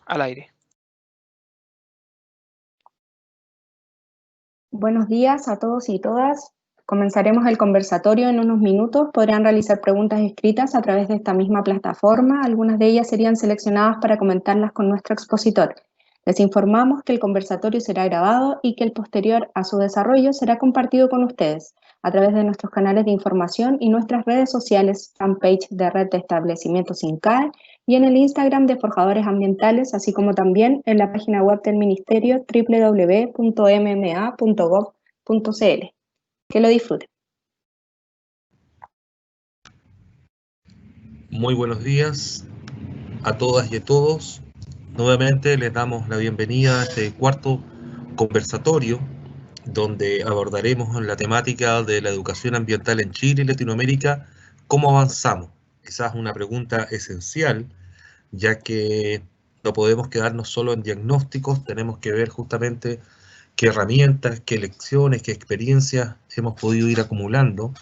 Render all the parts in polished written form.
Al aire. Buenos días a todos y todas. Comenzaremos el conversatorio en unos minutos. Podrán realizar preguntas escritas a través de esta misma plataforma. Algunas de ellas serían seleccionadas para comentarlas con nuestro expositor. Les informamos que el conversatorio será grabado y que el posterior a su desarrollo será compartido con ustedes a través de nuestros canales de información y nuestras redes sociales, fanpage de Red de Establecimientos INCAE y en el Instagram de Forjadores Ambientales, así como también en la página web del Ministerio www.mma.gov.cl. Que lo disfruten. Muy buenos días a todas y a todos. Nuevamente les damos la bienvenida a este cuarto conversatorio donde abordaremos la temática de la educación ambiental en Chile y Latinoamérica. ¿Cómo avanzamos? Quizás una pregunta esencial, ya que no podemos quedarnos solo en diagnósticos, tenemos que ver justamente qué herramientas, qué lecciones, qué experiencias hemos podido ir acumulando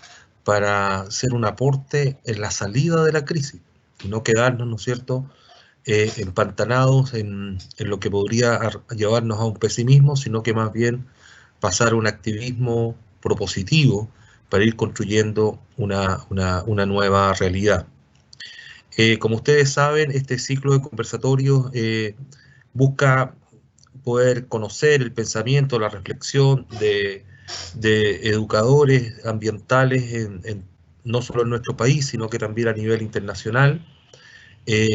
para hacer un aporte en la salida de la crisis y no quedarnos, ¿no es cierto?, empantanados en lo que podría llevarnos a un pesimismo, sino que más bien pasar a un activismo propositivo para ir construyendo una nueva realidad. Como ustedes saben, este ciclo de conversatorios busca poder conocer el pensamiento, la reflexión de educadores ambientales no solo en nuestro país, sino que también a nivel internacional,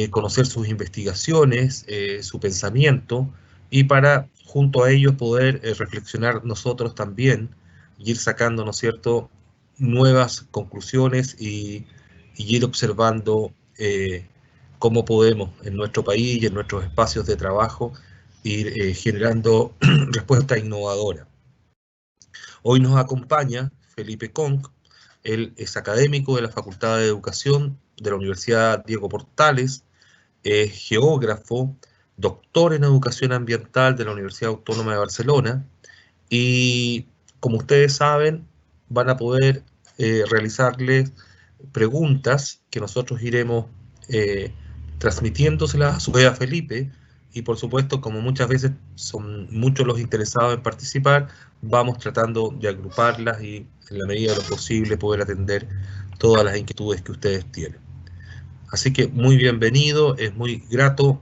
conocer sus investigaciones, su pensamiento, y para junto a ellos poder reflexionar nosotros también y ir sacando, ¿no es cierto?, nuevas conclusiones y ir observando cómo podemos en nuestro país y en nuestros espacios de trabajo ir generando respuestas innovadoras. Hoy nos acompaña Felipe Conc. Él es académico de la Facultad de Educación de la Universidad Diego Portales, es geógrafo, doctor en Educación Ambiental de la Universidad Autónoma de Barcelona, y como ustedes saben, van a poder realizarles preguntas que nosotros iremos transmitiéndoselas a su vez a Felipe, y por supuesto, como muchas veces son muchos los interesados en participar, vamos tratando de agruparlas y en la medida de lo posible poder atender todas las inquietudes que ustedes tienen. Así que muy bienvenido, es muy grato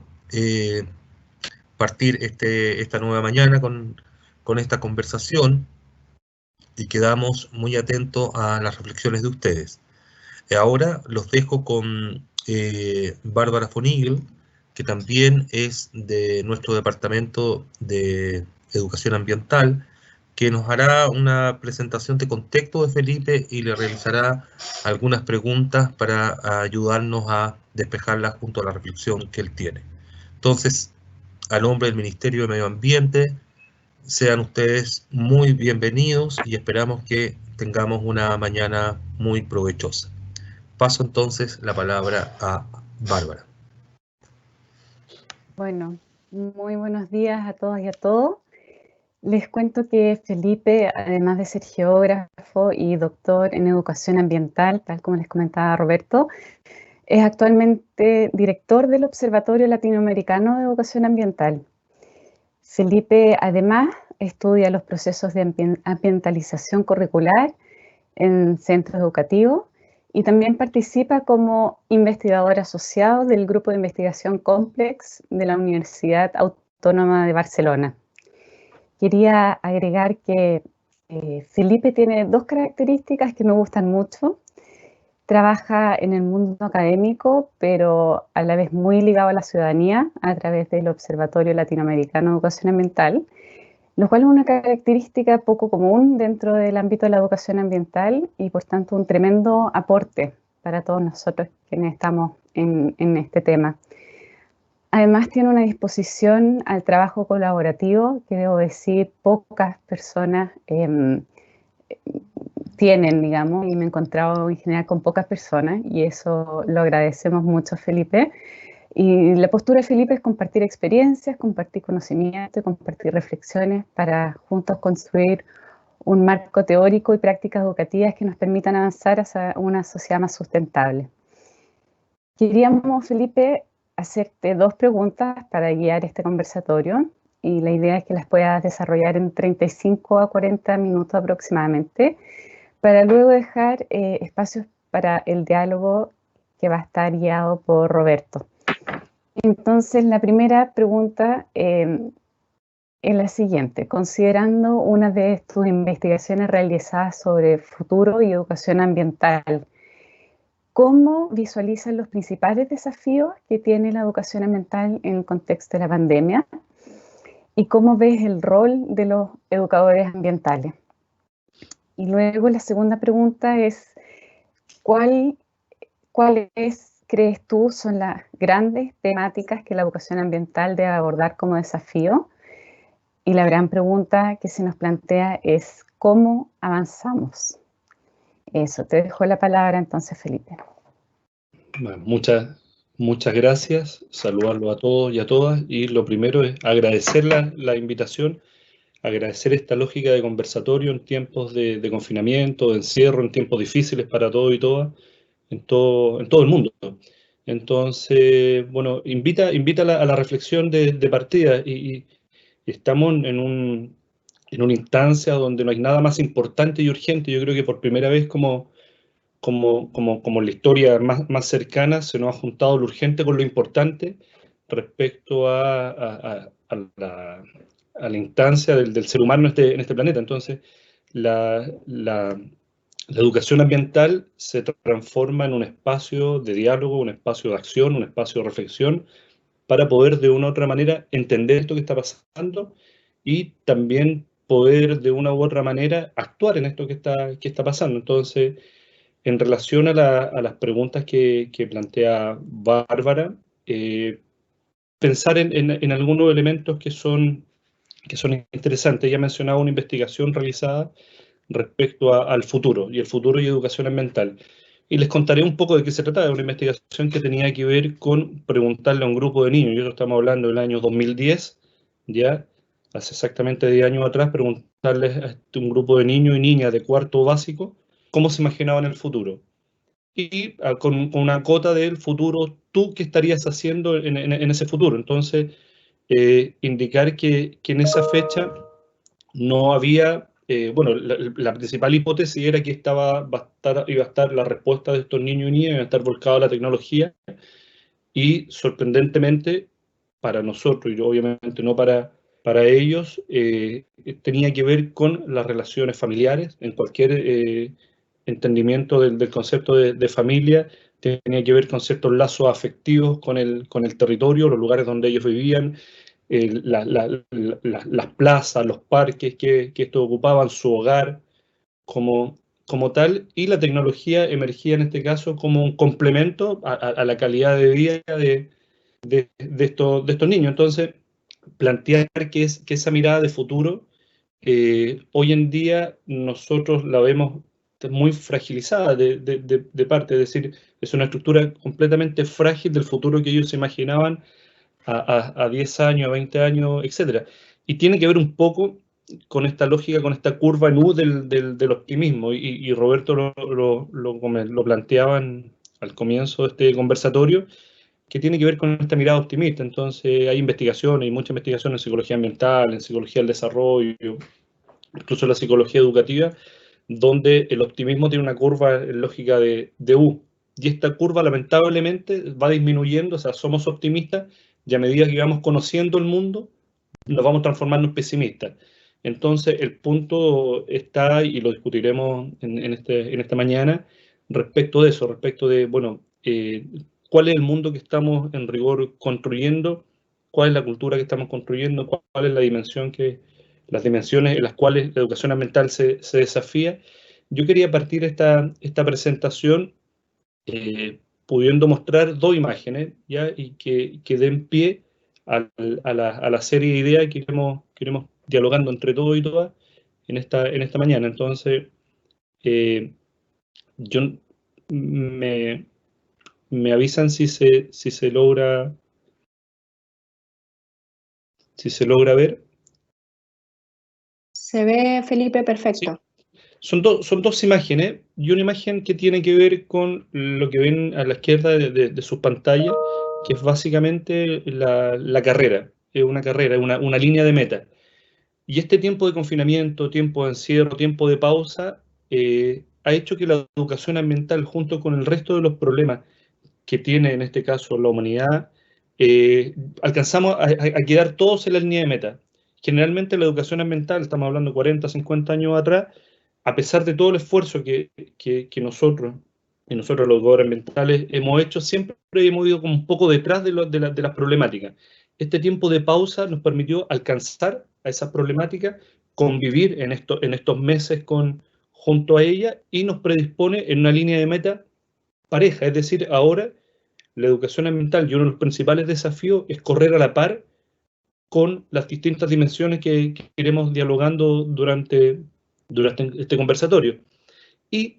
partir esta nueva mañana con esta conversación, y quedamos muy atentos a las reflexiones de ustedes. Ahora los dejo con Bárbara von Igel, que también es de nuestro departamento de Educación Ambiental, que nos hará una presentación de contexto de Felipe y le realizará algunas preguntas para ayudarnos a despejarlas junto a la reflexión que él tiene. Entonces, a nombre del Ministerio de Medio Ambiente, sean ustedes muy bienvenidos y esperamos que tengamos una mañana muy provechosa. Paso entonces la palabra a Bárbara. Bueno, muy buenos días a todas y a todos. Les cuento que Felipe, además de ser geógrafo y doctor en educación ambiental, tal como les comentaba Roberto, es actualmente director del Observatorio Latinoamericano de Educación Ambiental. Felipe, además, estudia los procesos de ambientalización curricular en centros educativos y también participa como investigador asociado del Grupo de Investigación Complex de la Universidad Autónoma de Barcelona. Quería agregar que Felipe tiene dos características que me gustan mucho. Trabaja en el mundo académico, pero a la vez muy ligado a la ciudadanía a través del Observatorio Latinoamericano de Educación Ambiental, lo cual es una característica poco común dentro del ámbito de la educación ambiental y por tanto un tremendo aporte para todos nosotros quienes estamos en este tema. Además tiene una disposición al trabajo colaborativo que debo decir pocas personas tienen, digamos, y me he encontrado en general con pocas personas y eso lo agradecemos mucho, Felipe. Y la postura de Felipe es compartir experiencias, compartir conocimiento y compartir reflexiones para juntos construir un marco teórico y prácticas educativas que nos permitan avanzar hacia una sociedad más sustentable. Queríamos, Felipe, hacerte 2 preguntas para guiar este conversatorio y la idea es que las puedas desarrollar en 35 a 40 minutos aproximadamente, para luego dejar espacios para el diálogo que va a estar guiado por Roberto. Entonces, la primera pregunta es la siguiente. Considerando una de tus investigaciones realizadas sobre futuro y educación ambiental, ¿cómo visualizan los principales desafíos que tiene la educación ambiental en el contexto de la pandemia? ¿Y cómo ves el rol de los educadores ambientales? Y luego la segunda pregunta es, ¿cuáles crees tú son las grandes temáticas que la educación ambiental debe abordar como desafío? Y la gran pregunta que se nos plantea es, ¿cómo avanzamos? Eso, te dejo la palabra entonces, Felipe. Bueno, muchas gracias, saludarlo a todos y a todas, y lo primero es agradecer la invitación, agradecer esta lógica de conversatorio en tiempos de confinamiento, de encierro, en tiempos difíciles para todos y todas, en todo el mundo. Entonces, bueno, invita a la reflexión de partida, y estamos en una instancia donde no hay nada más importante y urgente. Yo creo que por primera vez como en la historia más cercana se nos ha juntado lo urgente con lo importante respecto a la instancia del ser humano en este planeta. Entonces, la educación ambiental se transforma en un espacio de diálogo, un espacio de acción, un espacio de reflexión, para poder de una u otra manera entender esto que está pasando y también poder de una u otra manera actuar en esto que está pasando. Entonces, en relación a las preguntas que plantea Bárbara, pensar en algunos elementos que son interesantes. Ella mencionaba una investigación realizada respecto al futuro, y el futuro y educación ambiental. Y les contaré un poco de qué se trata. De una investigación que tenía que ver con preguntarle a un grupo de niños, y eso estamos hablando del año 2010, ya hace exactamente 10 años atrás, preguntarles a un grupo de niños y niñas de cuarto básico cómo se imaginaban el futuro. Y con una cota del futuro, ¿tú qué estarías haciendo en ese futuro? Entonces, indicar que en esa fecha no había, bueno, la principal hipótesis era que iba a estar la respuesta de estos niños y niñas, iba a estar volcada a la tecnología, y sorprendentemente para nosotros, y obviamente no para ellos, tenía que ver con las relaciones familiares. En cualquier entendimiento del concepto de familia, tenía que ver con ciertos lazos afectivos con el territorio, los lugares donde ellos vivían, las plazas, los parques que estos ocupaban, su hogar como tal, y la tecnología emergía en este caso como un complemento a la calidad de vida de estos niños. Entonces, plantear que esa mirada de futuro, hoy en día nosotros la vemos muy fragilizada de parte, es decir, es una estructura completamente frágil del futuro que ellos se imaginaban a 10 años, a 20 años, etc. Y tiene que ver un poco con esta lógica, con esta curva en U del optimismo, y Roberto lo planteaba al comienzo de este conversatorio, que tiene que ver con esta mirada optimista. Entonces, hay investigaciones, hay mucha investigación en psicología ambiental, en psicología del desarrollo, incluso en la psicología educativa, donde el optimismo tiene una curva en lógica de U. Y esta curva, lamentablemente, va disminuyendo. O sea, somos optimistas, y a medida que vamos conociendo el mundo, nos vamos transformando en pesimistas. Entonces, el punto está, y lo discutiremos en esta mañana, respecto de eso, respecto de, bueno, cuál es el mundo que estamos en rigor construyendo, cuál es la cultura que estamos construyendo, cuál es las dimensiones en las cuales la educación ambiental se desafía. Yo quería partir esta presentación pudiendo mostrar 2 imágenes, ¿ya? Y que den pie a la serie de ideas que queremos dialogando entre todos y todas en esta mañana. Entonces, yo me avisan si se logra ver. Se ve, Felipe, perfecto. Sí. Son dos imágenes, y una imagen que tiene que ver con lo que ven a la izquierda de sus pantallas, que es básicamente la carrera, es una carrera, una línea de meta. Y este tiempo de confinamiento, tiempo de encierro, tiempo de pausa, ha hecho que la educación ambiental, junto con el resto de los problemas que tiene en este caso la humanidad, alcanzamos a quedar todos en la línea de meta. Generalmente la educación ambiental, estamos hablando 40, 50 años atrás, a pesar de todo el esfuerzo que nosotros, y nosotros los educadores ambientales, hemos hecho, siempre hemos ido como un poco detrás de las problemáticas. Este tiempo de pausa nos permitió alcanzar a esas problemáticas, convivir en estos meses junto a ella, y nos predispone en una línea de meta pareja. Es decir, ahora la educación ambiental, y uno de los principales desafíos es correr a la par con las distintas dimensiones que iremos dialogando durante este conversatorio. Y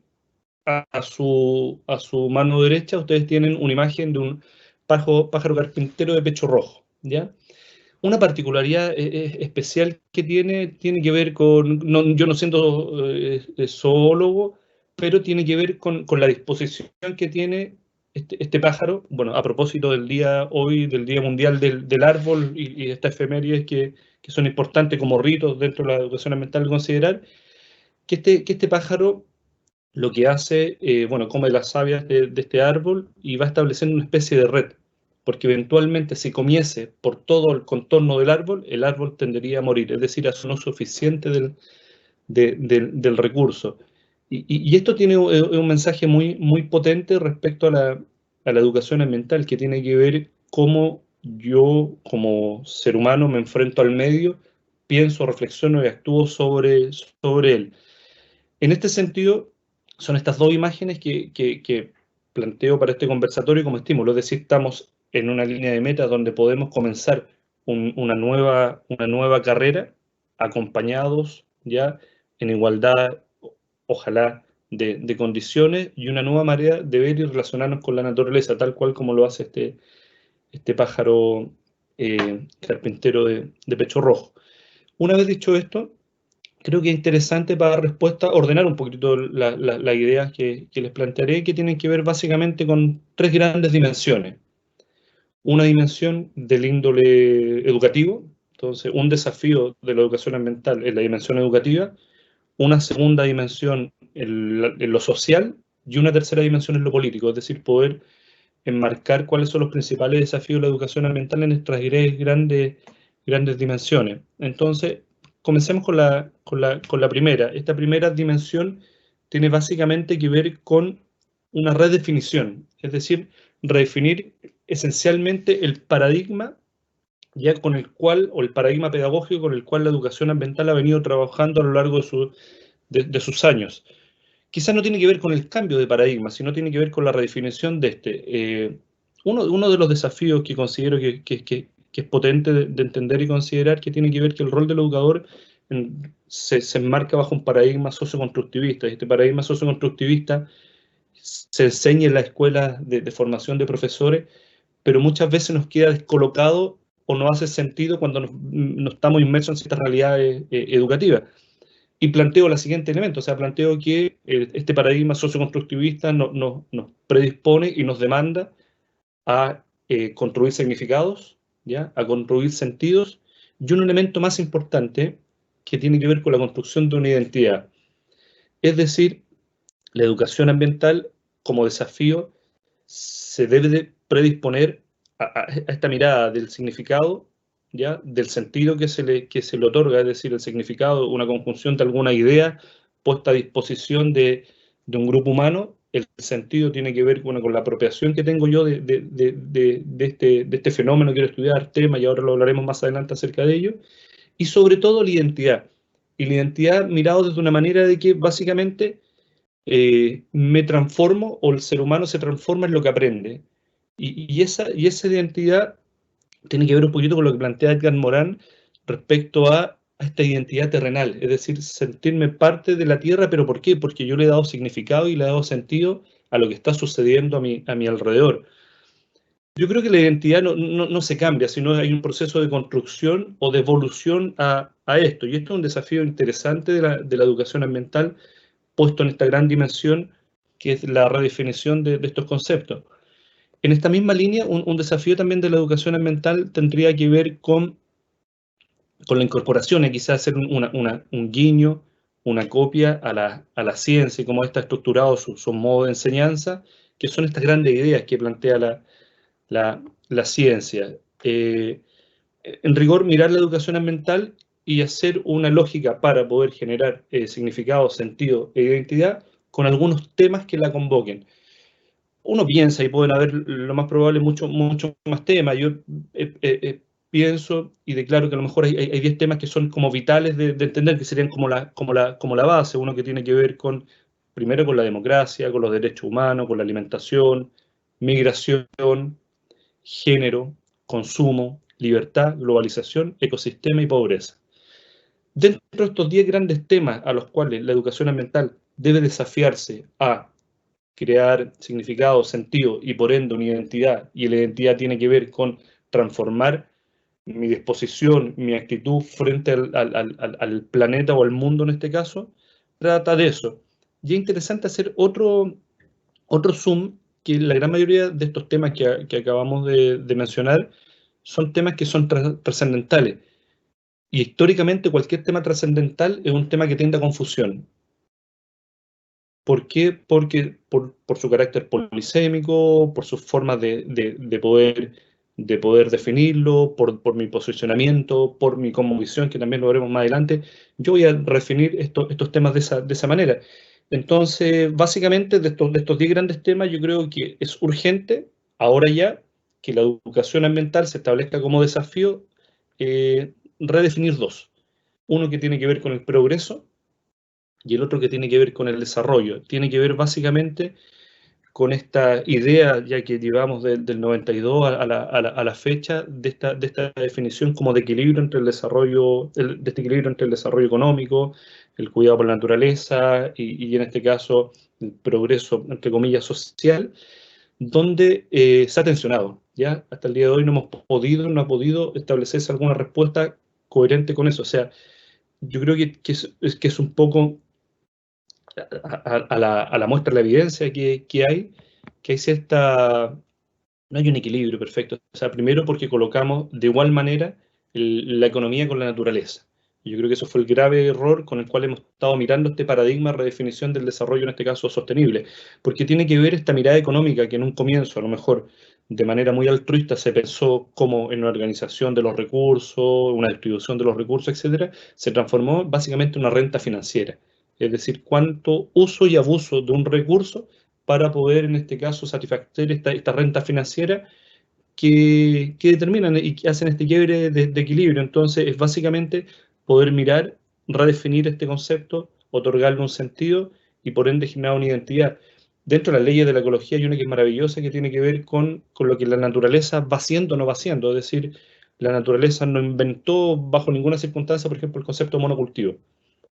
a su mano derecha ustedes tienen una imagen de un pájaro carpintero de pecho rojo, ¿ya? Una particularidad especial que tiene que ver con, yo no siendo zoólogo, pero tiene que ver con la disposición que tiene este pájaro. Bueno, a propósito del día hoy, del Día Mundial del Árbol y estas efemérides que son importantes como ritos dentro de la educación ambiental, considerar que este pájaro lo que hace, bueno, come las sabias de este árbol y va estableciendo una especie de red, porque eventualmente si comiese por todo el contorno del árbol tendería a morir, es decir, a no suficiente del recurso. Y esto tiene un mensaje muy potente respecto a la educación ambiental, que tiene que ver cómo yo, como ser humano, me enfrento al medio, pienso, reflexiono y actúo sobre él. En este sentido, son estas dos imágenes que planteo para este conversatorio como estímulo. Es decir, estamos en una línea de meta donde podemos comenzar una nueva carrera, acompañados ya en igualdad, ojalá, de condiciones, y una nueva manera de ver y relacionarnos con la naturaleza, tal cual como lo hace este pájaro carpintero de pecho rojo. Una vez dicho esto, creo que es interesante para dar respuesta, ordenar un poquito las ideas que les plantearé, que tienen que ver básicamente con tres grandes dimensiones. Una dimensión del índole educativo, entonces un desafío de la educación ambiental es la dimensión educativa, una segunda dimensión en lo social, y una tercera dimensión en lo político, es decir, poder enmarcar cuáles son los principales desafíos de la educación ambiental en nuestras grandes dimensiones. Entonces, comencemos con la primera. Esta primera dimensión tiene básicamente que ver con una redefinición, es decir, redefinir esencialmente el paradigma ya con el cual, o el paradigma pedagógico con el cual la educación ambiental ha venido trabajando a lo largo de sus años. Quizás no tiene que ver con el cambio de paradigma, sino tiene que ver con la redefinición de este. Uno de los desafíos que considero que es potente de entender y considerar, que tiene que ver que el rol del educador se enmarca bajo un paradigma socioconstructivista. Y este paradigma socioconstructivista se enseña en la escuela de formación de profesores, pero muchas veces nos queda descolocado o no hace sentido cuando no estamos inmersos en ciertas realidades educativas. Y planteo el siguiente elemento, o sea, planteo que este paradigma socioconstructivista nos predispone y nos demanda a construir significados, ¿ya? A construir sentidos, y un elemento más importante que tiene que ver con la construcción de una identidad. Es decir, la educación ambiental como desafío se debe de predisponer a esta mirada del significado, ¿ya? Del sentido que se le otorga, es decir, el significado, una conjunción de alguna idea puesta a disposición de un grupo humano. El sentido tiene que ver con la apropiación que tengo yo de este fenómeno que quiero estudiar, tema, y ahora lo hablaremos más adelante acerca de ello, y sobre todo la identidad. Y la identidad mirado desde una manera de que básicamente me transformo, o el ser humano se transforma en lo que aprende. Y esa identidad tiene que ver un poquito con lo que plantea Edgar Morin respecto a esta identidad terrenal, es decir, sentirme parte de la tierra. ¿Pero por qué? Porque yo le he dado significado y le he dado sentido a lo que está sucediendo a mi alrededor. Yo creo que la identidad no se cambia, sino hay un proceso de construcción o de evolución a esto. Y esto es un desafío interesante de la educación ambiental, puesto en esta gran dimensión que es la redefinición de estos conceptos. En esta misma línea, un desafío también de la educación ambiental tendría que ver con la incorporación, y quizás hacer un guiño, una copia a la ciencia y cómo está estructurado su modo de enseñanza, que son estas grandes ideas que plantea la ciencia. En rigor, mirar la educación ambiental y hacer una lógica para poder generar significado, sentido e identidad con algunos temas que la convoquen. Uno piensa, y pueden haber lo más probable mucho más temas. Yo pienso y declaro que a lo mejor hay 10 temas que son como vitales de entender, que serían como la base. Uno que tiene que ver primero con la democracia, con los derechos humanos, con la alimentación, migración, género, consumo, libertad, globalización, ecosistema y pobreza. Dentro de estos 10 grandes temas a los cuales la educación ambiental debe desafiarse a crear significado, sentido y por ende una identidad, y la identidad tiene que ver con transformar mi disposición, mi actitud frente al planeta o al mundo en este caso, trata de eso. Y es interesante hacer otro zoom, que la gran mayoría de estos temas que acabamos de mencionar son temas que son trascendentales. Y históricamente cualquier tema trascendental es un tema que tiende a confusión. ¿Por qué? Porque por su carácter polisémico, por sus formas de poder definirlo, por mi posicionamiento, por mi cosmovisión, que también lo veremos más adelante. Yo voy a definir estos temas de esa manera. Entonces, básicamente, de estos 10 grandes temas, yo creo que es urgente, ahora ya, que la educación ambiental se establezca como desafío, redefinir dos. Uno que tiene que ver con el progreso, y el otro que tiene que ver con el desarrollo. Tiene que ver básicamente con esta idea, ya que llevamos del 92 a la fecha, de esta definición como de equilibrio entre el desarrollo, de este equilibrio entre el desarrollo económico, el cuidado por la naturaleza y en este caso el progreso, entre comillas, social, donde se ha tensionado. ¿Ya? Hasta el día de hoy no ha podido establecerse alguna respuesta coherente con eso. O sea, yo creo que es un poco a la muestra, la evidencia que hay cierta, no hay un equilibrio perfecto. O sea, primero porque colocamos de igual manera la economía con la naturaleza. Yo creo que eso fue el grave error con el cual hemos estado mirando este paradigma, redefinición del desarrollo, en este caso sostenible, porque tiene que ver esta mirada económica que en un comienzo, a lo mejor de manera muy altruista, se pensó como en una organización de los recursos, una distribución de los recursos, etcétera, se transformó básicamente en una renta financiera. Es decir, cuánto uso y abuso de un recurso para poder, en este caso, satisfacer esta renta financiera que determinan y que hacen este quiebre de equilibrio. Entonces, es básicamente poder mirar, redefinir este concepto, otorgarle un sentido y, por ende, generar una identidad. Dentro de las leyes de la ecología hay una que es maravillosa, que tiene que ver con lo que la naturaleza va haciendo o no va haciendo. Es decir, la naturaleza no inventó bajo ninguna circunstancia, por ejemplo, el concepto de monocultivo.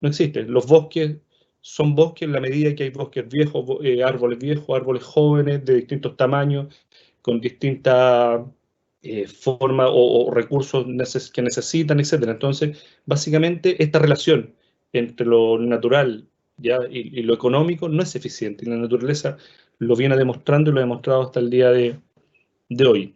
No existe. Los bosques son bosques en la medida que hay bosques viejos, árboles jóvenes de distintos tamaños, con distintas formas o recursos que necesitan, etc. Entonces, básicamente, esta relación entre lo natural, ¿ya? Y lo económico no es eficiente. Y la naturaleza lo viene demostrando y lo ha demostrado hasta el día de hoy.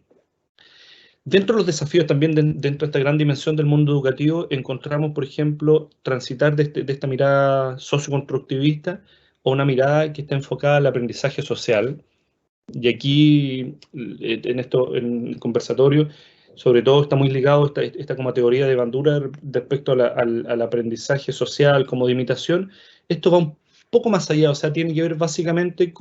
Dentro de los desafíos también, dentro de esta gran dimensión del mundo educativo, encontramos, por ejemplo, transitar de esta mirada socioconstructivista a una mirada que está enfocada al aprendizaje social. Y aquí, en el conversatorio, sobre todo está muy ligado esta como teoría de Bandura respecto al aprendizaje social como de imitación. Esto va un poco más allá, o sea, tiene que ver básicamente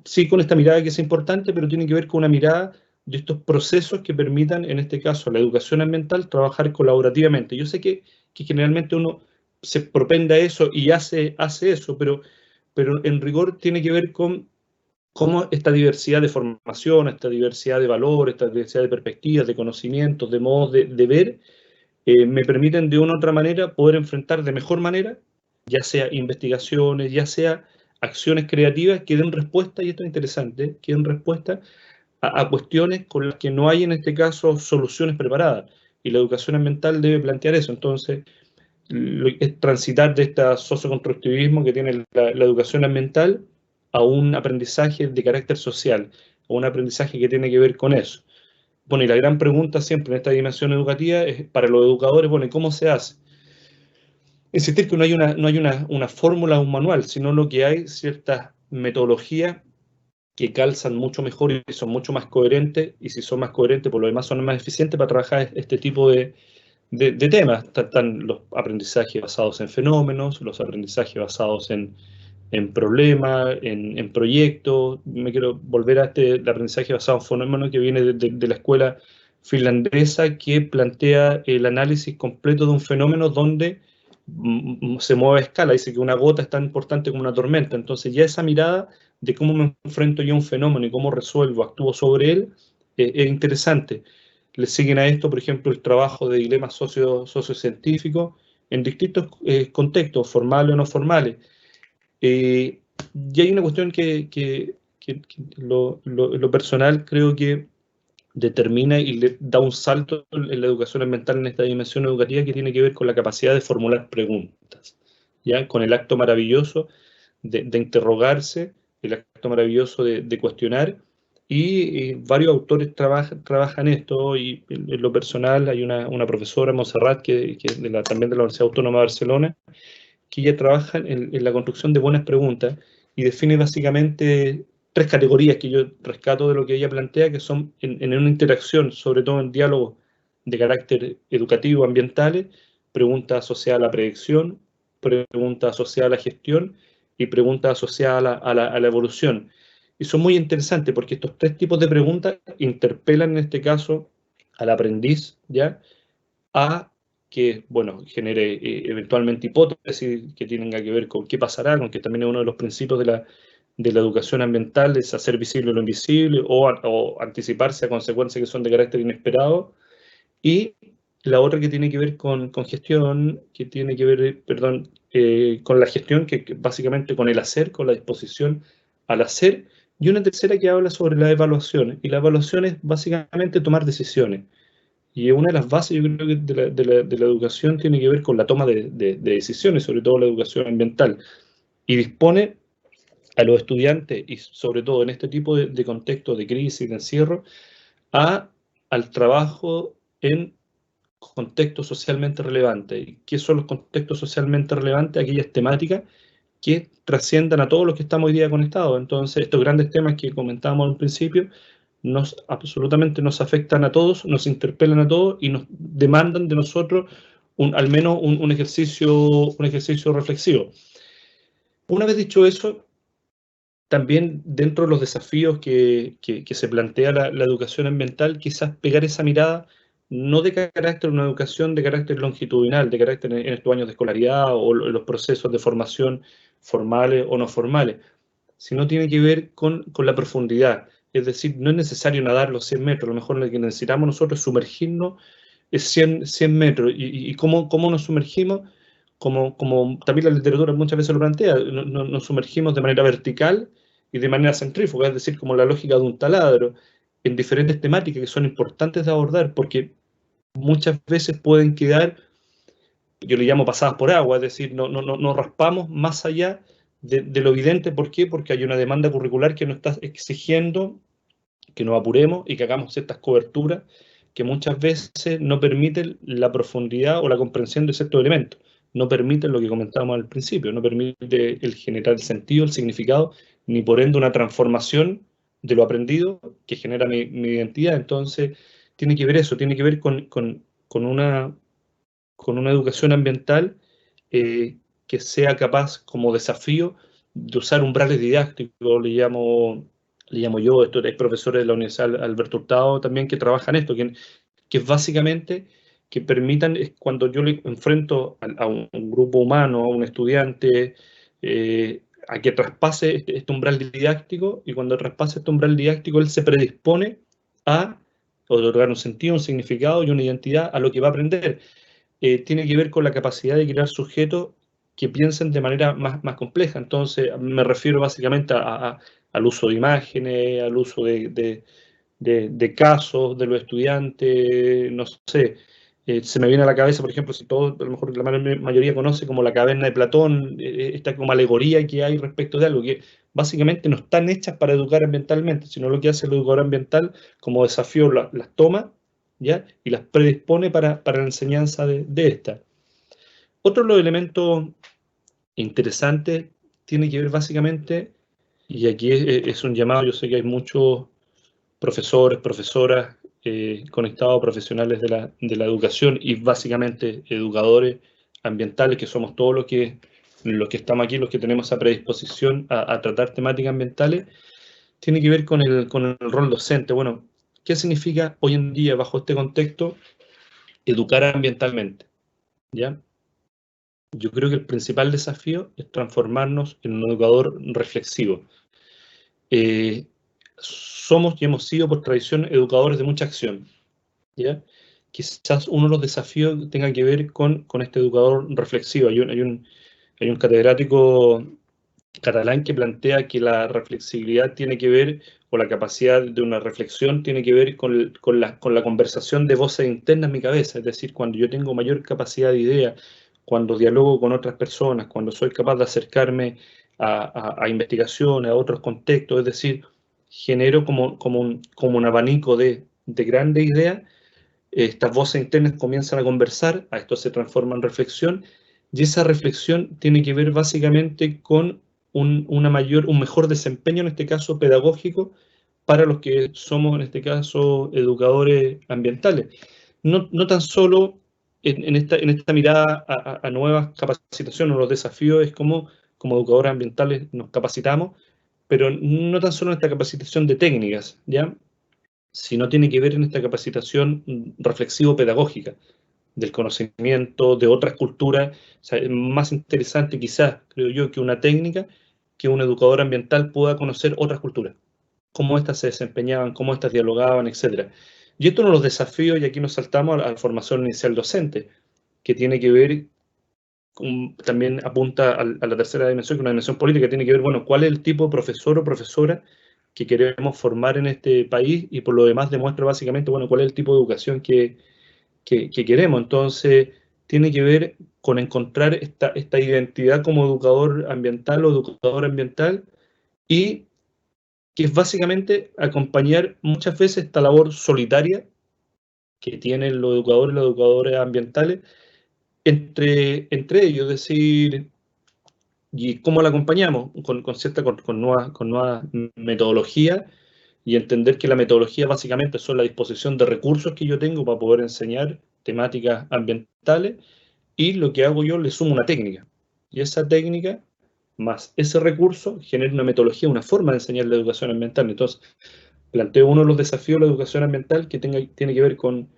sí, con esta mirada que es importante, pero tiene que ver con una mirada de estos procesos que permitan, en este caso, la educación ambiental, trabajar colaborativamente. Yo sé que generalmente uno se propende a eso y hace eso, pero en rigor tiene que ver con cómo esta diversidad de formación, esta diversidad de valores, esta diversidad de perspectivas, de conocimientos, de modos de ver, me permiten de una u otra manera poder enfrentar de mejor manera, ya sea investigaciones, ya sea acciones creativas que den respuesta, y esto es interesante, que den respuesta a cuestiones con las que no hay en este caso soluciones preparadas. Y la educación ambiental debe plantear eso. Entonces, es transitar de este socioconstructivismo que tiene la educación ambiental a un aprendizaje de carácter social, o un aprendizaje que tiene que ver con eso. Bueno, y la gran pregunta siempre en esta dimensión educativa es para los educadores, bueno, ¿y cómo se hace? Insistir que no hay una fórmula o un manual, sino lo que hay ciertas metodologías que calzan mucho mejor y son mucho más coherentes, y si son más coherentes, por lo demás son más eficientes para trabajar este tipo de temas. Están los aprendizajes basados en fenómenos, los aprendizajes basados en problemas, en proyectos. Me quiero volver a el aprendizaje basado en fenómenos que viene de la escuela finlandesa, que plantea el análisis completo de un fenómeno donde se mueve a escala. Dice que una gota es tan importante como una tormenta. Entonces ya esa mirada de cómo me enfrento yo a un fenómeno y cómo resuelvo, actúo sobre él, es interesante. Le siguen a esto, por ejemplo, el trabajo de dilemas sociocientíficos en distintos contextos, formales o no formales. Y hay una cuestión que lo personal creo que determina y le da un salto en la educación ambiental en esta dimensión educativa, que tiene que ver con la capacidad de formular preguntas, ¿ya? Con el acto maravilloso de interrogarse, el acto maravilloso de cuestionar, y varios autores trabajan esto, y en lo personal hay una profesora, Montserrat, también de la Universidad Autónoma de Barcelona, que ella trabaja en la construcción de buenas preguntas y define básicamente 3 categorías que yo rescato de lo que ella plantea, que son en una interacción, sobre todo en diálogo de carácter educativo, ambientales: preguntas asociadas a la predicción, preguntas asociadas a la gestión y preguntas asociadas a la evolución. Y son muy interesantes porque estos 3 tipos de preguntas interpelan en este caso al aprendiz, ¿ya?, a que, bueno, genere eventualmente hipótesis que tengan que ver con qué pasará, con que también es uno de los principios de la educación ambiental, es hacer visible lo invisible o anticiparse a consecuencias que son de carácter inesperado. Y la otra que tiene que ver con gestión, que tiene que ver, con la gestión, que básicamente con el hacer, con la disposición al hacer. Y una tercera que habla sobre la evaluación. Y la evaluación es básicamente tomar decisiones. Y una de las bases, yo creo que de la educación tiene que ver con la toma de decisiones, sobre todo la educación ambiental. Y dispone a los estudiantes, y sobre todo en este tipo de contexto de crisis, de encierro, al trabajo en contextos socialmente relevantes. ¿Y qué son los contextos socialmente relevantes? Aquellas temáticas que trasciendan a todos los que estamos hoy día conectados. Entonces, estos grandes temas que comentábamos al principio, absolutamente nos afectan a todos, nos interpelan a todos y nos demandan de nosotros al menos un ejercicio reflexivo. Una vez dicho eso, también dentro de los desafíos que se plantea la educación ambiental, quizás pegar esa mirada no de carácter una educación de carácter longitudinal, de carácter en estos años de escolaridad o los procesos de formación formales o no formales, sino tiene que ver con la profundidad. Es decir, no es necesario nadar los 100 metros, a lo mejor lo que necesitamos nosotros es sumergirnos es 100 metros. ¿Y cómo nos sumergimos? Como también la literatura muchas veces lo plantea, nos sumergimos de manera vertical y de manera centrífuga, es decir, como la lógica de un taladro, en diferentes temáticas que son importantes de abordar, porque muchas veces pueden quedar, yo le llamo pasadas por agua, es decir, no raspamos más allá de lo evidente. ¿Por qué? Porque hay una demanda curricular que nos está exigiendo que nos apuremos y que hagamos ciertas coberturas que muchas veces no permiten la profundidad o la comprensión de ciertos elementos, no permiten lo que comentábamos al principio, no permite el generar el sentido, el significado, ni por ende una transformación de lo aprendido que genera mi identidad. Entonces, tiene que ver eso, tiene que ver con una educación ambiental que sea capaz, como desafío, de usar umbrales didácticos, le llamo yo. Hay profesores de la Universidad Alberto Hurtado también que trabajan esto, que es básicamente que permitan, cuando yo le enfrento a un grupo humano, a un estudiante, a que traspase este umbral didáctico, y cuando traspase este umbral didáctico, él se predispone a otorgar un sentido, un significado y una identidad a lo que va a aprender. Tiene que ver con la capacidad de crear sujetos que piensen de manera más compleja. Entonces, me refiero básicamente al uso de imágenes, al uso de casos de los estudiantes, no sé. Se me viene a la cabeza, por ejemplo, si todos, a lo mejor la mayoría conoce como la caverna de Platón, esta como alegoría que hay respecto de algo, que básicamente no están hechas para educar ambientalmente, sino lo que hace el educador ambiental como desafío las toma, ¿ya? Y las predispone para la enseñanza de esta. Otro de los elementos interesantes tiene que ver básicamente, y aquí es un llamado, yo sé que hay muchos profesores, profesoras conectados, profesionales de la educación y básicamente educadores ambientales, que somos todos los que estamos aquí, los que tenemos esa predisposición a tratar temáticas ambientales, tiene que ver con el rol docente. Bueno, ¿qué significa hoy en día, bajo este contexto, educar ambientalmente? ¿Ya? Yo creo que el principal desafío es transformarnos en un educador reflexivo. Somos y hemos sido por tradición educadores de mucha acción, ¿ya? Quizás uno de los desafíos tenga que ver con este educador reflexivo. Hay un catedrático catalán que plantea que la reflexibilidad tiene que ver, o la capacidad de una reflexión tiene que ver con la conversación de voces internas en mi cabeza, es decir, cuando yo tengo mayor capacidad de idea, cuando dialogo con otras personas, cuando soy capaz de acercarme a investigaciones, a otros contextos, es decir, genero como un abanico de grandes ideas. Estas voces internas comienzan a conversar, a esto se transforma en reflexión, y esa reflexión tiene que ver básicamente con un mejor desempeño, en este caso pedagógico, para los que somos, en este caso, educadores ambientales. No tan solo en esta mirada a nuevas capacitaciones, los desafíos es como educadores ambientales nos capacitamos, pero no tan solo en esta capacitación de técnicas, ¿ya? Sino tiene que ver en esta capacitación reflexivo-pedagógica del conocimiento de otras culturas. O sea, es más interesante quizás, creo yo, que una técnica, que un educador ambiental pueda conocer otras culturas, cómo éstas se desempeñaban, cómo éstas dialogaban, etc. Y esto es uno de los desafíos, y aquí nos saltamos a la formación inicial docente, que tiene que ver, también apunta a la tercera dimensión, que es una dimensión política, tiene que ver, bueno, cuál es el tipo de profesor o profesora que queremos formar en este país, y por lo demás demuestra básicamente, bueno, cuál es el tipo de educación que queremos. Entonces, tiene que ver con encontrar esta identidad como educador ambiental o educadora ambiental, y que es básicamente acompañar muchas veces esta labor solitaria que tienen los educadores y las educadoras ambientales entre ellos, es decir, ¿y cómo la acompañamos? Con nuevas metodologías, y entender que la metodología básicamente son la disposición de recursos que yo tengo para poder enseñar temáticas ambientales, y lo que hago yo le sumo una técnica. Y esa técnica más ese recurso genera una metodología, una forma de enseñar la educación ambiental. Entonces, planteo uno de los desafíos de la educación ambiental que tiene que ver con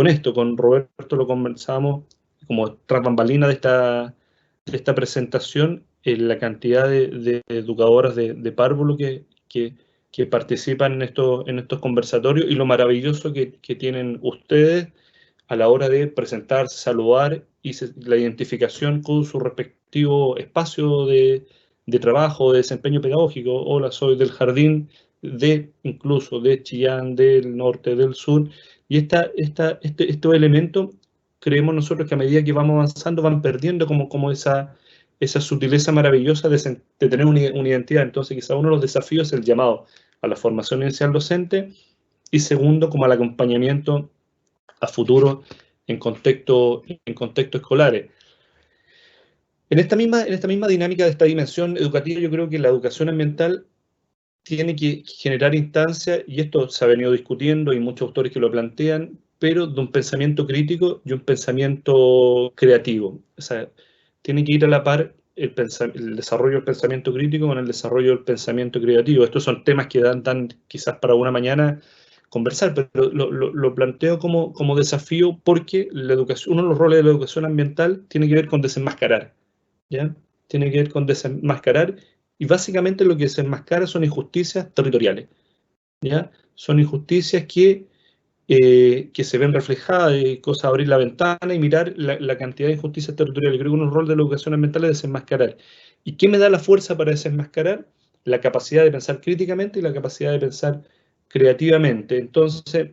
esto. Con Roberto lo conversamos como tras bambalina de esta presentación, la cantidad de educadoras de párvulo que participan en estos conversatorios, y lo maravilloso que tienen ustedes a la hora de presentarse, saludar, y la identificación con su respectivo espacio de trabajo, de desempeño pedagógico. Hola, soy del jardín incluso de Chillán, del norte, del sur, y estos elementos, creemos nosotros que a medida que vamos avanzando van perdiendo como esa sutileza maravillosa de tener una identidad. Entonces, quizá uno de los desafíos es el llamado a la formación inicial docente, y segundo, como al acompañamiento a futuro en contextos escolares. En esta misma dinámica de esta dimensión educativa, yo creo que la educación ambiental tiene que generar instancias, y esto se ha venido discutiendo, y muchos autores que lo plantean, pero de un pensamiento crítico y un pensamiento creativo. O sea, tiene que ir a la par el desarrollo del pensamiento crítico con el desarrollo del pensamiento creativo. Estos son temas que dan quizás para una mañana conversar, pero lo planteo como desafío, porque uno de los roles de la educación ambiental tiene que ver con desenmascarar, ¿ya? Tiene que ver con desenmascarar, y básicamente lo que desenmascara son injusticias territoriales, ¿ya? Son injusticias que se ven reflejadas, cosa abrir la ventana y mirar la cantidad de injusticias territoriales. Creo que un rol de la educación ambiental es desenmascarar. ¿Y qué me da la fuerza para desenmascarar? La capacidad de pensar críticamente y la capacidad de pensar creativamente. Entonces,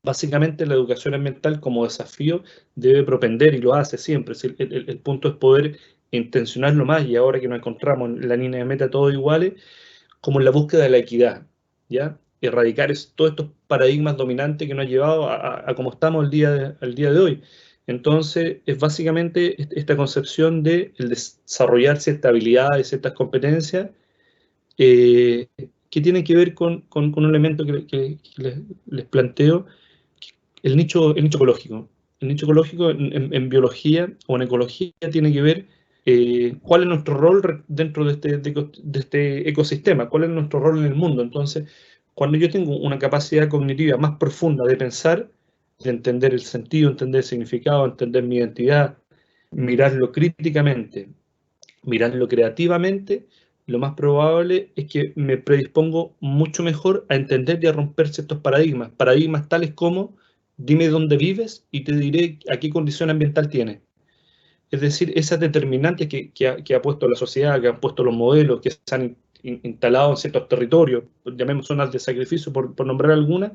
básicamente la educación ambiental como desafío debe propender, y lo hace siempre. El punto es poder intencionarlo más, y ahora que nos encontramos en la línea de meta todos iguales, como en la búsqueda de la equidad, ¿ya? Erradicar todos estos paradigmas dominantes que nos han llevado a cómo estamos al día de hoy. Entonces, es básicamente esta concepción de el desarrollar ciertas habilidades, ciertas competencias, que tienen que ver con un elemento que les planteo, el nicho ecológico. El nicho ecológico en biología o en ecología tiene que ver cuál es nuestro rol dentro de este ecosistema, cuál es nuestro rol en el mundo. Entonces, cuando yo tengo una capacidad cognitiva más profunda de pensar, de entender el sentido, entender el significado, entender mi identidad, mirarlo críticamente, mirarlo creativamente, lo más probable es que me predispongo mucho mejor a entender y a romper ciertos paradigmas. Paradigmas tales como, dime dónde vives y te diré a qué condición ambiental tienes. Es decir, esas determinantes que ha puesto la sociedad, que han puesto los modelos, que se han instalado en ciertos territorios, llamemos zonas de sacrificio por nombrar algunas,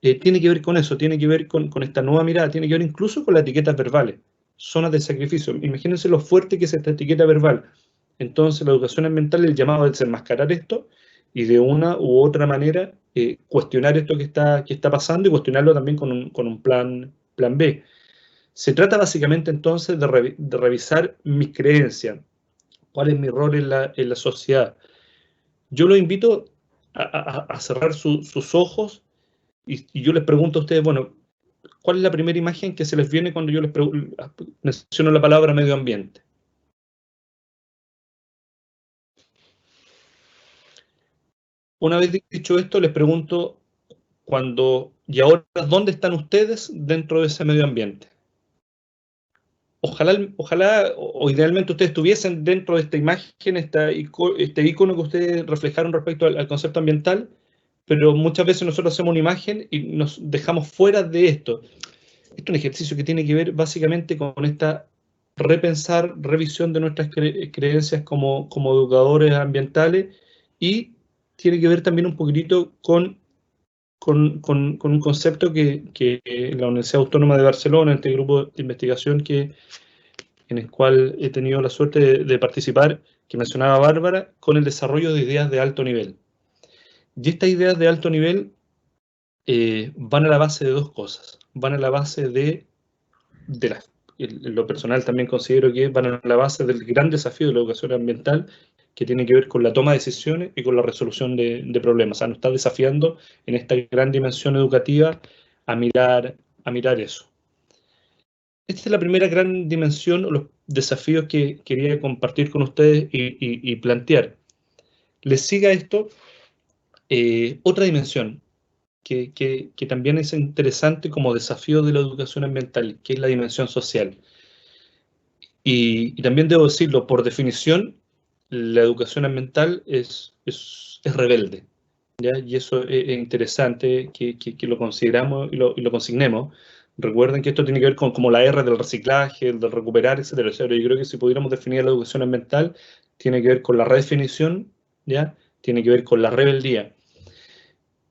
tiene que ver con eso, tiene que ver con esta nueva mirada, tiene que ver incluso con las etiquetas verbales, zonas de sacrificio. Imagínense lo fuerte que es esta etiqueta verbal. Entonces, la educación ambiental es el llamado a desenmascarar esto y de una u otra manera cuestionar esto que está pasando y cuestionarlo también con un plan B. Se trata básicamente entonces de revisar mis creencias, cuál es mi rol en la sociedad. Yo los invito a cerrar sus ojos y yo les pregunto a ustedes, bueno, ¿cuál es la primera imagen que se les viene cuando yo les menciono la palabra medio ambiente? Una vez dicho esto, les pregunto, ¿y ahora dónde están ustedes dentro de ese medio ambiente? Ojalá o idealmente ustedes estuviesen dentro de esta imagen, este icono que ustedes reflejaron respecto al concepto ambiental, pero muchas veces nosotros hacemos una imagen y nos dejamos fuera de esto. Esto es un ejercicio que tiene que ver básicamente con esta revisión de nuestras creencias como educadores ambientales, y tiene que ver también un poquitito con un concepto que la Universidad Autónoma de Barcelona, este grupo de investigación en el cual he tenido la suerte de participar, que mencionaba Bárbara, con el desarrollo de ideas de alto nivel. Y estas ideas de alto nivel van a la base de dos cosas. Van a la base en lo personal también considero que van a la base del gran desafío de la educación ambiental, que tiene que ver con la toma de decisiones y con la resolución de problemas. O sea, nos está desafiando en esta gran dimensión educativa a mirar eso. Esta es la primera gran dimensión, los desafíos que quería compartir con ustedes y plantear. Les siga esto otra dimensión que también es interesante como desafío de la educación ambiental, que es la dimensión social. Y también debo decirlo, por definición, la educación ambiental es rebelde, ¿ya? Y eso es interesante que lo consideramos y lo consignemos. Recuerden que esto tiene que ver con como la R del reciclaje, el del recuperar, etcétera, etcétera. Yo creo que si pudiéramos definir la educación ambiental, tiene que ver con la redefinición, ¿ya? Tiene que ver con la rebeldía.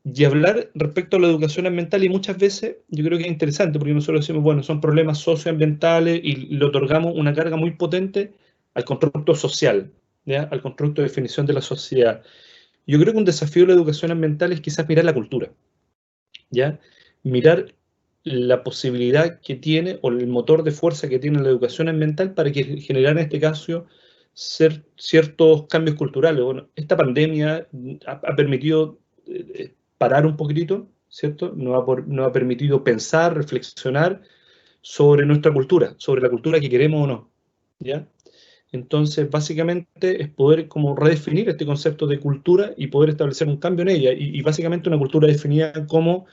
Y hablar respecto a la educación ambiental, y muchas veces yo creo que es interesante, porque nosotros decimos, bueno, son problemas socioambientales y le otorgamos una carga muy potente al constructo social, ¿ya? Al constructo de definición de la sociedad. Yo creo que un desafío de la educación ambiental es quizás mirar la cultura, ¿ya? Mirar la posibilidad que tiene o el motor de fuerza que tiene la educación ambiental para generar en este caso ciertos cambios culturales. Bueno, esta pandemia ha permitido parar un poquitito, ¿cierto? Nos ha permitido pensar, reflexionar sobre nuestra cultura, sobre la cultura que queremos o no, ¿ya? Entonces, básicamente es poder como redefinir este concepto de cultura y poder establecer un cambio en ella, y básicamente una cultura definida como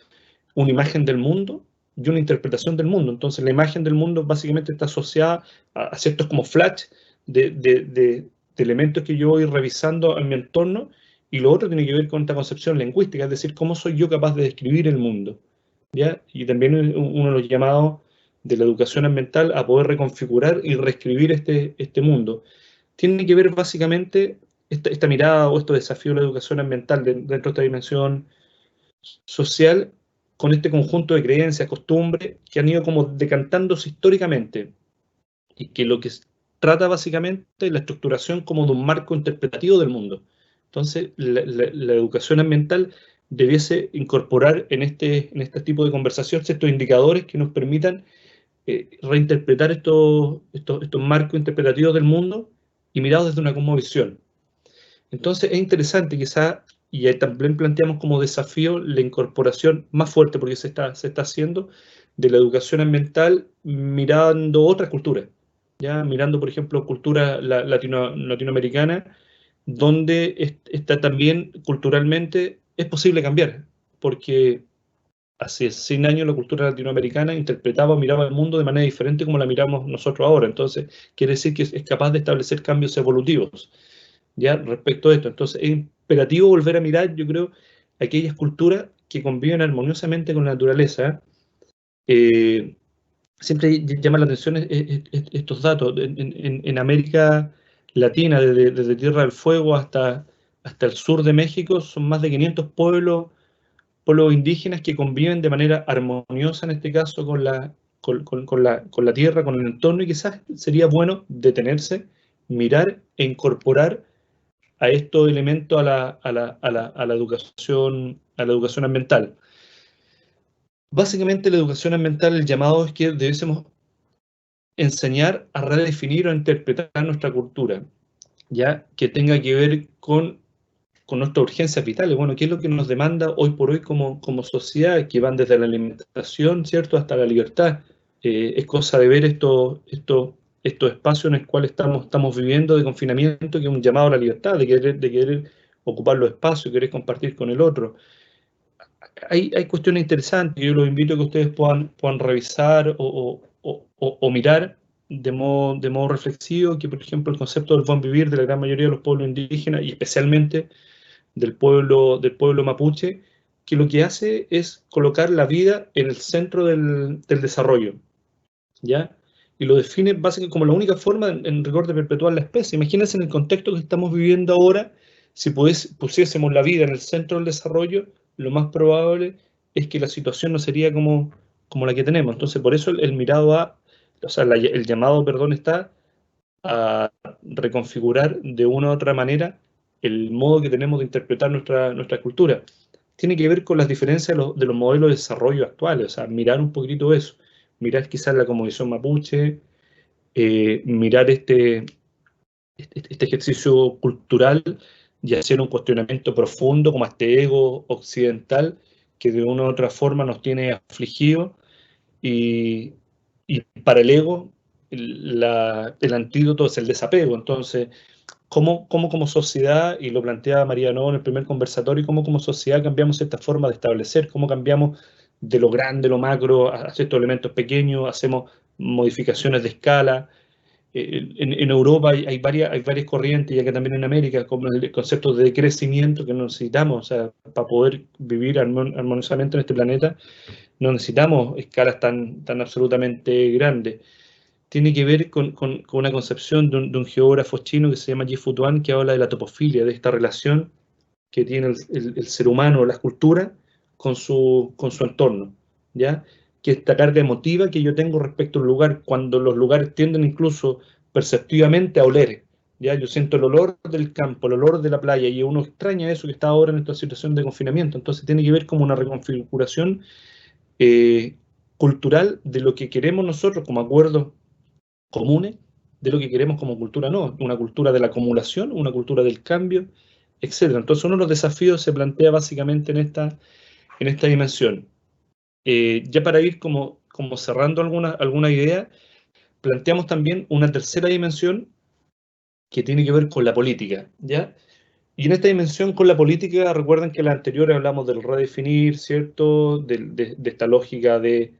una imagen del mundo y una interpretación del mundo. Entonces, la imagen del mundo básicamente está asociada a ciertos como flash de elementos que yo voy revisando en mi entorno, y lo otro tiene que ver con esta concepción lingüística, es decir, cómo soy yo capaz de describir el mundo, ¿ya? Y también uno de los llamados de la educación ambiental a poder reconfigurar y reescribir este mundo. Tiene que ver básicamente esta mirada o estos desafíos de la educación ambiental dentro de esta dimensión social, con este conjunto de creencias, costumbres, que han ido como decantándose históricamente, y que lo que trata básicamente la estructuración como de un marco interpretativo del mundo. Entonces, la educación ambiental debiese incorporar en este tipo de conversaciones estos indicadores que nos permitan reinterpretar estos marcos interpretativos del mundo y mirados desde una cosmovisión. Entonces, es interesante quizá, y ahí también planteamos como desafío la incorporación más fuerte, porque se está haciendo, de la educación ambiental mirando otras culturas, ¿ya? Mirando, por ejemplo, cultura latinoamericana, donde está también culturalmente es posible cambiar, porque hace 100 años la cultura latinoamericana interpretaba o miraba el mundo de manera diferente como la miramos nosotros ahora. Entonces, quiere decir que es capaz de establecer cambios evolutivos, ¿ya? Respecto a esto. Entonces, es imperativo volver a mirar, yo creo, aquellas culturas que conviven armoniosamente con la naturaleza. Siempre llama la atención estos datos. En América Latina, desde Tierra del Fuego hasta el sur de México, son más de 500 pueblos indígenas que conviven de manera armoniosa, en este caso, con la tierra, con el entorno, y quizás sería bueno detenerse, mirar e incorporar a estos elementos a la educación ambiental. Básicamente, la educación ambiental, el llamado es que debiésemos enseñar a redefinir o interpretar nuestra cultura, ya que tenga que ver con nuestras urgencias vitales. Bueno, ¿qué es lo que nos demanda hoy por hoy como sociedad? Que van desde la alimentación, ¿cierto?, hasta la libertad. Es cosa de ver estos espacios en los cuales estamos viviendo de confinamiento, que es un llamado a la libertad, de querer ocupar los espacios, querer compartir con el otro. Hay cuestiones interesantes, yo los invito a que ustedes puedan revisar o mirar de modo reflexivo, que por ejemplo el concepto del buen vivir de la gran mayoría de los pueblos indígenas, y especialmente del pueblo mapuche, que lo que hace es colocar la vida en el centro del desarrollo, ¿ya? Y lo define básicamente como la única forma en rigor de perpetuar la especie. Imagínense en el contexto que estamos viviendo ahora, si pusiésemos la vida en el centro del desarrollo, lo más probable es que la situación no sería como la que tenemos. Entonces, por eso el llamado, perdón, está a reconfigurar de una u otra manera el modo que tenemos de interpretar nuestra cultura. Tiene que ver con las diferencias de los modelos de desarrollo actuales, o sea, mirar un poquito eso, mirar quizás la cosmovisión mapuche, mirar este ejercicio cultural y hacer un cuestionamiento profundo como este ego occidental que de una u otra forma nos tiene afligidos, y para el ego el antídoto es el desapego. Entonces, ¿cómo como sociedad, y lo planteaba María Novo en el primer conversatorio, cómo como sociedad cambiamos esta forma de establecer, cómo cambiamos de lo grande, lo macro, a estos elementos pequeños, hacemos modificaciones de escala? En Europa hay varias corrientes, y acá también en América, como el concepto de crecimiento que necesitamos, o sea, para poder vivir armoniosamente en este planeta, no necesitamos escalas tan absolutamente grandes. Tiene que ver con una concepción de un geógrafo chino que se llama Yi Futuan, que habla de la topofilia, de esta relación que tiene el ser humano, la cultura, con su entorno, ¿ya? Que esta carga emotiva que yo tengo respecto a un lugar, cuando los lugares tienden incluso perceptivamente a oler, ¿ya? Yo siento el olor del campo, el olor de la playa, y uno extraña eso que está ahora en esta situación de confinamiento. Entonces tiene que ver como una reconfiguración cultural de lo que queremos nosotros como acuerdos comunes, de lo que queremos como cultura, no, una cultura de la acumulación, una cultura del cambio, etc. Entonces uno de los desafíos se plantea básicamente en esta dimensión. Ya para ir como cerrando alguna idea, planteamos también una tercera dimensión que tiene que ver con la política, ¿ya? Y en esta dimensión con la política, recuerden que en la anterior hablamos del redefinir, ¿cierto? De esta lógica de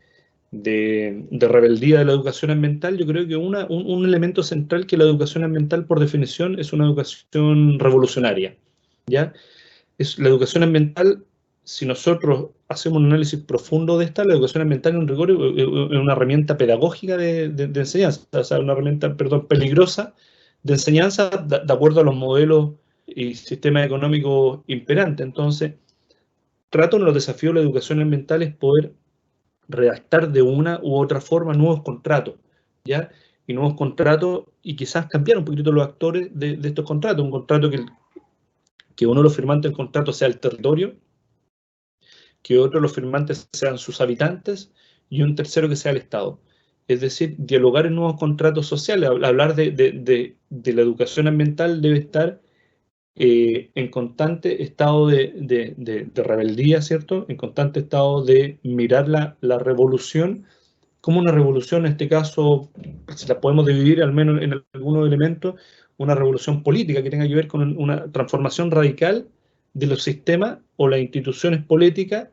rebeldía de la educación ambiental. Yo creo que un elemento central, que la educación ambiental por definición es una educación revolucionaria, ¿ya? Es la educación ambiental. Si nosotros hacemos un análisis profundo de esta, la educación ambiental en rigor es una herramienta pedagógica de enseñanza, o sea, una herramienta, peligrosa de enseñanza de acuerdo a los modelos y sistemas económicos imperantes. Entonces, uno de los desafíos de la educación ambiental es poder redactar de una u otra forma nuevos contratos, ¿ya? y nuevos contratos, y quizás cambiar un poquito los actores de estos contratos. Un contrato que uno de los firmantes del contrato sea el territorio, que otro de los firmantes sean sus habitantes, y un tercero que sea el Estado. Es decir, dialogar en nuevos contratos sociales, hablar de la educación ambiental debe estar en constante estado de rebeldía, ¿cierto? En constante estado de mirar la revolución como una revolución, en este caso, si la podemos dividir al menos en algunos elementos, una revolución política que tenga que ver con una transformación radical de los sistemas o las instituciones políticas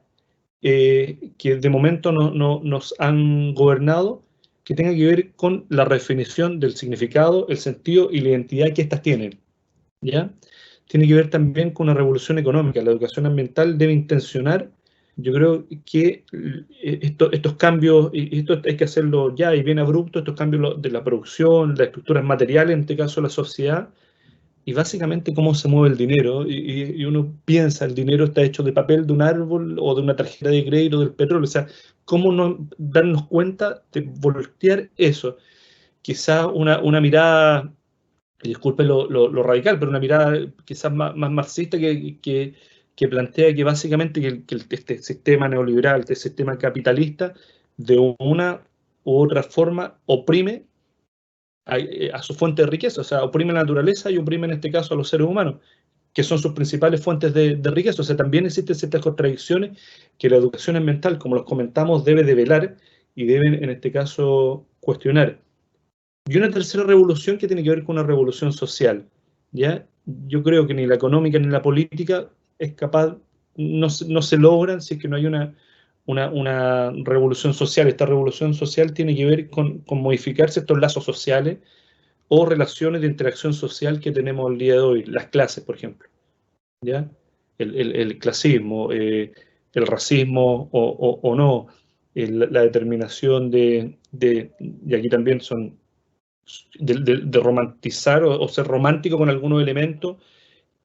que de momento nos han gobernado, que tenga que ver con la redefinición del significado, el sentido y la identidad que éstas tienen, ¿ya? Tiene que ver también con una revolución económica. La educación ambiental debe intencionar, yo creo que estos cambios, y esto hay que hacerlo ya y bien abrupto, estos cambios de la producción, las estructuras materiales, en este caso la sociedad, y básicamente cómo se mueve el dinero. Y uno piensa, el dinero está hecho de papel de un árbol o de una tarjeta de crédito del petróleo. O sea, cómo no darnos cuenta de voltear eso. Quizá una mirada, y disculpe lo radical, pero una mirada quizás más marxista que plantea que básicamente este sistema neoliberal, este sistema capitalista, de una u otra forma oprime a su fuente de riqueza, o sea, oprime la naturaleza y oprime en este caso a los seres humanos, que son sus principales fuentes de riqueza. O sea, también existen ciertas contradicciones que la educación ambiental, como los comentamos, debe develar y deben en este caso cuestionar. Y una tercera revolución que tiene que ver con una revolución social, ¿ya? Yo creo que ni la económica ni la política es capaz, no se logran si es que no hay una revolución social. Esta revolución social tiene que ver con modificar ciertos lazos sociales o relaciones de interacción social que tenemos el día de hoy, las clases, por ejemplo, ¿ya? El clasismo, el racismo o no, la determinación y aquí también son de romantizar o ser romántico con algunos elementos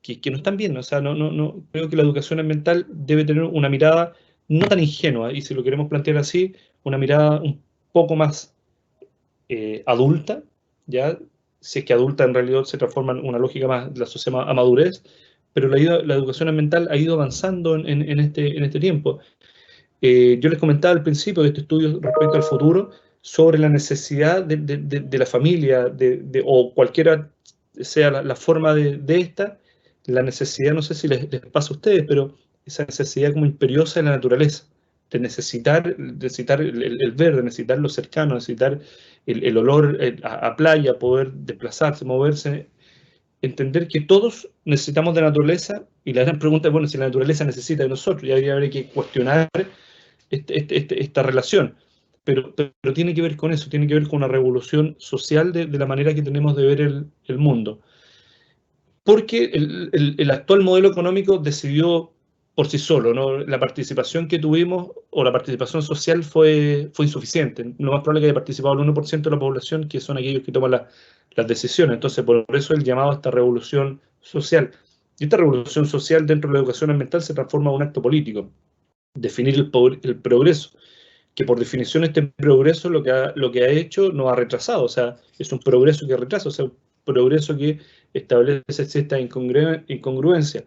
que no están bien, ¿no? O sea, no, creo que la educación ambiental debe tener una mirada no tan ingenua, y si lo queremos plantear así, una mirada un poco más adulta, ¿ya? Si es que adulta en realidad se transforma en una lógica más, la asociamos a madurez, pero la educación ambiental ha ido avanzando en este tiempo. Yo les comentaba al principio de este estudio respecto al futuro, sobre la necesidad de la familia, o cualquiera sea la forma de esta, la necesidad, no sé si les pasa a ustedes, pero esa necesidad como imperiosa de la naturaleza, de necesitar el verde, necesitar lo cercano, necesitar el olor a playa, poder desplazarse, moverse, entender que todos necesitamos de naturaleza, y la gran pregunta es, bueno, si la naturaleza necesita de nosotros, ya habría que cuestionar esta relación, pero tiene que ver con eso, tiene que ver con una revolución social de la manera que tenemos de ver el mundo. Porque el actual modelo económico decidió por sí solo, ¿no? La participación que tuvimos o la participación social fue insuficiente. Lo más probable es que haya participado el 1% de la población, que son aquellos que toman las decisiones. Entonces, por eso el llamado a esta revolución social. Y esta revolución social dentro de la educación ambiental se transforma en un acto político. Definir el progreso, que por definición este progreso lo que ha hecho no ha retrasado, o sea, es un progreso que retrasa, o sea, un progreso que establece cierta incongruencia,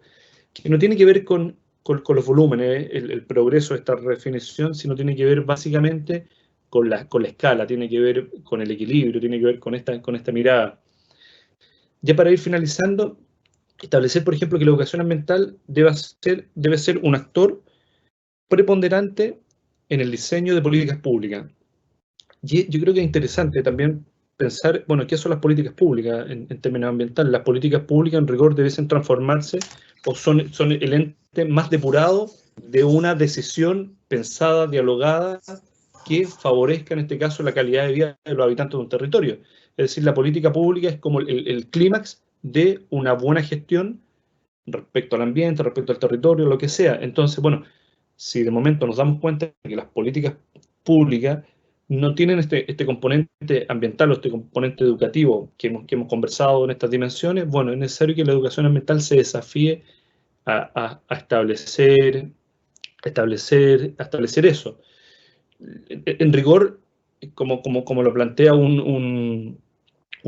que no tiene que ver con los volúmenes, el progreso de esta redefinición, sino tiene que ver básicamente con la escala, tiene que ver con el equilibrio, tiene que ver con esta mirada. Ya para ir finalizando, establecer, por ejemplo, que la educación ambiental debe ser un actor preponderante en el diseño de políticas públicas. Y yo creo que es interesante también pensar, bueno, ¿qué son las políticas públicas en términos ambientales? Las políticas públicas en rigor deben transformarse o son el ente más depurado de una decisión pensada, dialogada, que favorezca en este caso la calidad de vida de los habitantes de un territorio. Es decir, la política pública es como el clímax de una buena gestión respecto al ambiente, respecto al territorio, lo que sea. Entonces, bueno, si de momento nos damos cuenta de que las políticas públicas no tienen este componente ambiental o este componente educativo que hemos conversado en estas dimensiones, bueno, es necesario que la educación ambiental se desafíe a establecer eso. En rigor, como lo plantea un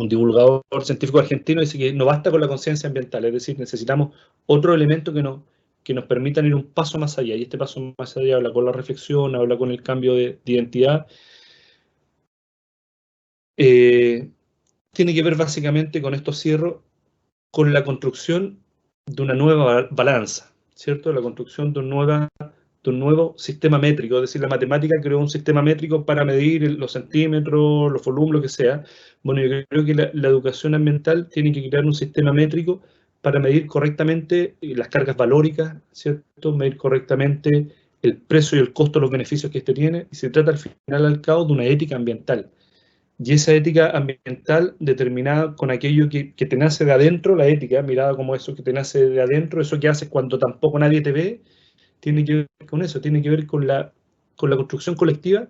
divulgador científico argentino, dice que no basta con la conciencia ambiental, es decir, necesitamos otro elemento que nos permitan ir un paso más allá, y este paso más allá habla con la reflexión, habla con el cambio de identidad. Tiene que ver básicamente, con esto cierro, con la construcción de una nueva balanza, ¿cierto? La construcción de un nuevo sistema métrico, es decir, la matemática creó un sistema métrico para medir los centímetros, los volúmenes, lo que sea. Bueno, yo creo que la educación ambiental tiene que crear un sistema métrico para medir correctamente las cargas valóricas, ¿cierto? Medir correctamente el precio y el costo de los beneficios que este tiene, y se trata al final al cabo de una ética ambiental. Y esa ética ambiental determinada con aquello que te nace de adentro, la ética, mirada como eso que te nace de adentro, eso que haces cuando tampoco nadie te ve, tiene que ver con eso, tiene que ver con la construcción colectiva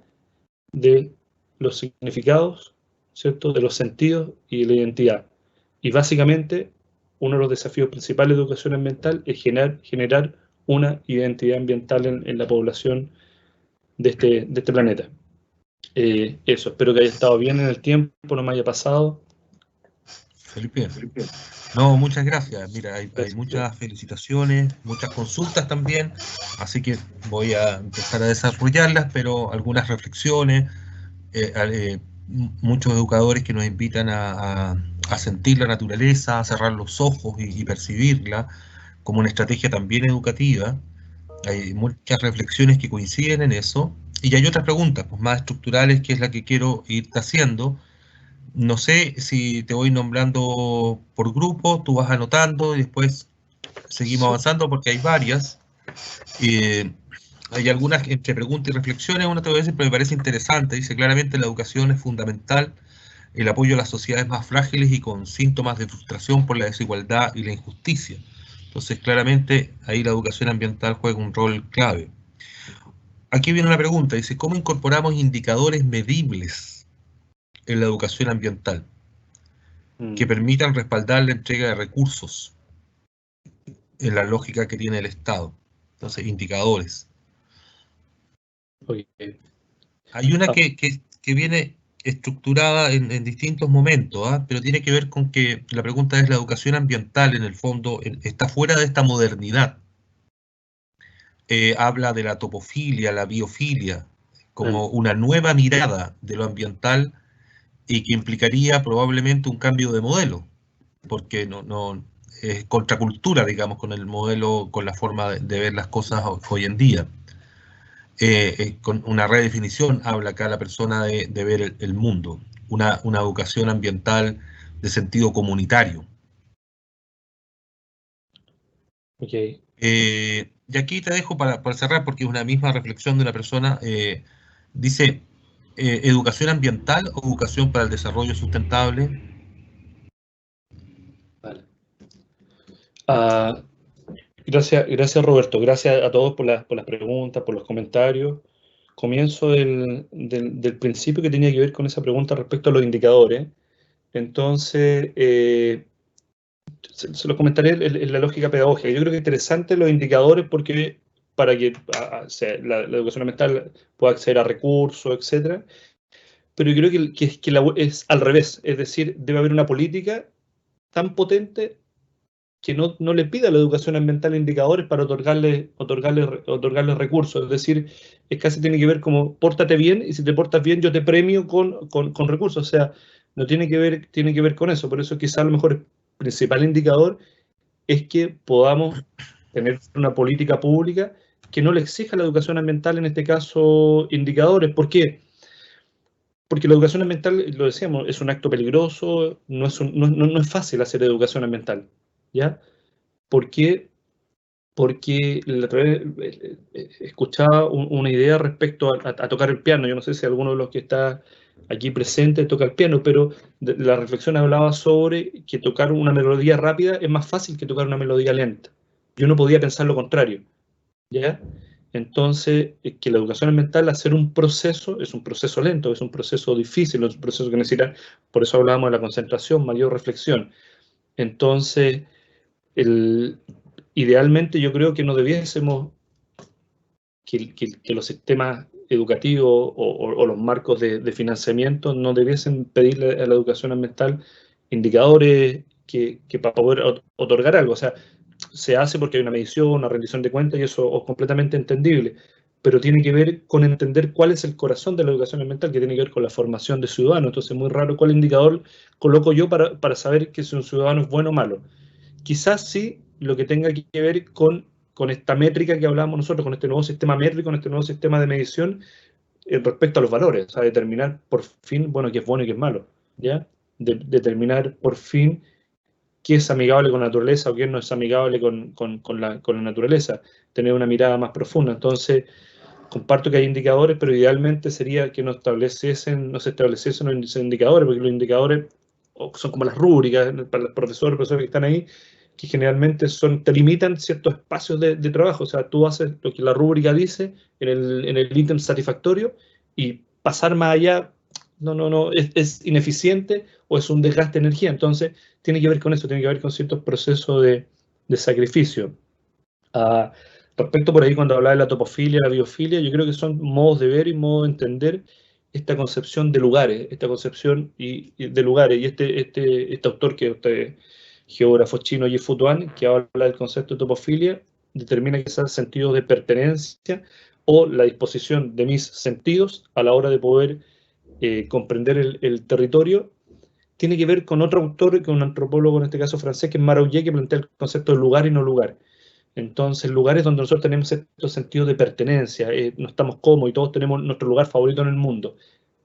de los significados, ¿cierto? De los sentidos y de la identidad. Y básicamente, uno de los desafíos principales de educación ambiental es generar una identidad ambiental en la población de este planeta. Eso, espero que haya estado bien en el tiempo, no me haya pasado. Felipe, no, muchas gracias. Mira, hay muchas felicitaciones, muchas consultas también, así que voy a empezar a desarrollarlas, pero algunas reflexiones, muchos educadores que nos invitan a sentir la naturaleza, a cerrar los ojos y percibirla como una estrategia también educativa. Hay muchas reflexiones que coinciden en eso, y hay otras preguntas pues, más estructurales, que es la que quiero irte haciendo. No sé si te voy nombrando por grupo, tú vas anotando y después seguimos avanzando porque hay varias. Hay algunas entre preguntas y reflexiones, una te voy a decir, pero me parece interesante. Dice claramente la educación es fundamental, el apoyo a las sociedades más frágiles y con síntomas de frustración por la desigualdad y la injusticia. Entonces, claramente, ahí la educación ambiental juega un rol clave. Aquí viene una pregunta, dice, ¿cómo incorporamos indicadores medibles en la educación ambiental que permitan respaldar la entrega de recursos en la lógica que tiene el Estado? Entonces, indicadores. Okay. Hay una que viene estructurada en distintos momentos, pero tiene que ver con que la pregunta es: la educación ambiental, en el fondo, está fuera de esta modernidad. Habla de la topofilia, la biofilia, como una nueva mirada de lo ambiental, y que implicaría probablemente un cambio de modelo, porque no es contracultura, digamos, con el modelo, con la forma de ver las cosas hoy en día. Con una redefinición, habla acá la persona de ver el mundo, una educación ambiental de sentido comunitario. Okay. Y aquí te dejo para cerrar, porque es una misma reflexión de una persona. Dice, ¿educación ambiental o educación para el desarrollo sustentable? Vale. Gracias Roberto, gracias a todos por las preguntas, por los comentarios. Comienzo del principio, que tenía que ver con esa pregunta respecto a los indicadores. Entonces, se los comentaré en la lógica pedagógica. Yo creo que es interesante los indicadores, porque para que la educación ambiental pueda acceder a recursos, etc. Pero yo creo que es al revés, es decir, debe haber una política tan potente que no le pida a la educación ambiental indicadores para otorgarle recursos. Es decir, es casi tiene que ver como pórtate bien, y si te portas bien yo te premio con recursos. O sea, no tiene que ver con eso. Por eso quizá a lo mejor el principal indicador es que podamos tener una política pública que no le exija a la educación ambiental, en este caso, indicadores. ¿Por qué? Porque la educación ambiental, lo decíamos, es un acto peligroso, no es fácil hacer educación ambiental, ¿ya? ¿Por qué? Porque la otra vez escuchaba una idea respecto a tocar el piano. Yo no sé si alguno de los que está aquí presente toca el piano, pero la reflexión hablaba sobre que tocar una melodía rápida es más fácil que tocar una melodía lenta. Yo no podía pensar lo contrario, ¿ya? Entonces, que la educación ambiental, hacer un proceso, es un proceso lento, es un proceso difícil, es un proceso que necesita, por eso hablábamos de la concentración, mayor reflexión. Entonces, idealmente yo creo que no debiésemos que los sistemas educativos o los marcos de financiamiento no debiesen pedirle a la educación ambiental indicadores que para poder otorgar algo. O sea, se hace porque hay una medición, una rendición de cuentas y eso es completamente entendible, pero tiene que ver con entender cuál es el corazón de la educación ambiental, que tiene que ver con la formación de ciudadanos. Entonces es muy raro cuál indicador coloco yo para saber que si un ciudadano es bueno o malo. Quizás sí lo que tenga que ver con esta métrica que hablábamos nosotros, con este nuevo sistema métrico, con este nuevo sistema de medición respecto a los valores, o sea, determinar por fin, bueno, qué es bueno y qué es malo, ¿ya? Determinar por fin qué es amigable con la naturaleza o qué no es amigable con la naturaleza, tener una mirada más profunda. Entonces, comparto que hay indicadores, pero idealmente sería que no se estableciesen los indicadores, porque los indicadores son como las rúbricas para los profesores que están ahí, que generalmente te limitan ciertos espacios de trabajo. O sea, tú haces lo que la rúbrica dice en el ítem satisfactorio y pasar más allá no es ineficiente o es un desgaste de energía. Entonces, tiene que ver con eso, tiene que ver con ciertos procesos de sacrificio. Respecto por ahí cuando hablaba de la topofilia, la biofilia, yo creo que son modos de ver y modos de entender esta concepción de lugares, esta concepción de lugares. Y este autor, que es geógrafo chino, Yi-Fu Tuan, que habla del concepto de topofilia, determina que es el sentido de pertenencia o la disposición de mis sentidos a la hora de poder comprender el territorio. Tiene que ver con otro autor, que es un antropólogo, en este caso francés, que es Marouillet, que plantea el concepto de lugar y no lugar. Entonces, lugares donde nosotros tenemos estos sentidos de pertenencia, no estamos cómodos y todos tenemos nuestro lugar favorito en el mundo.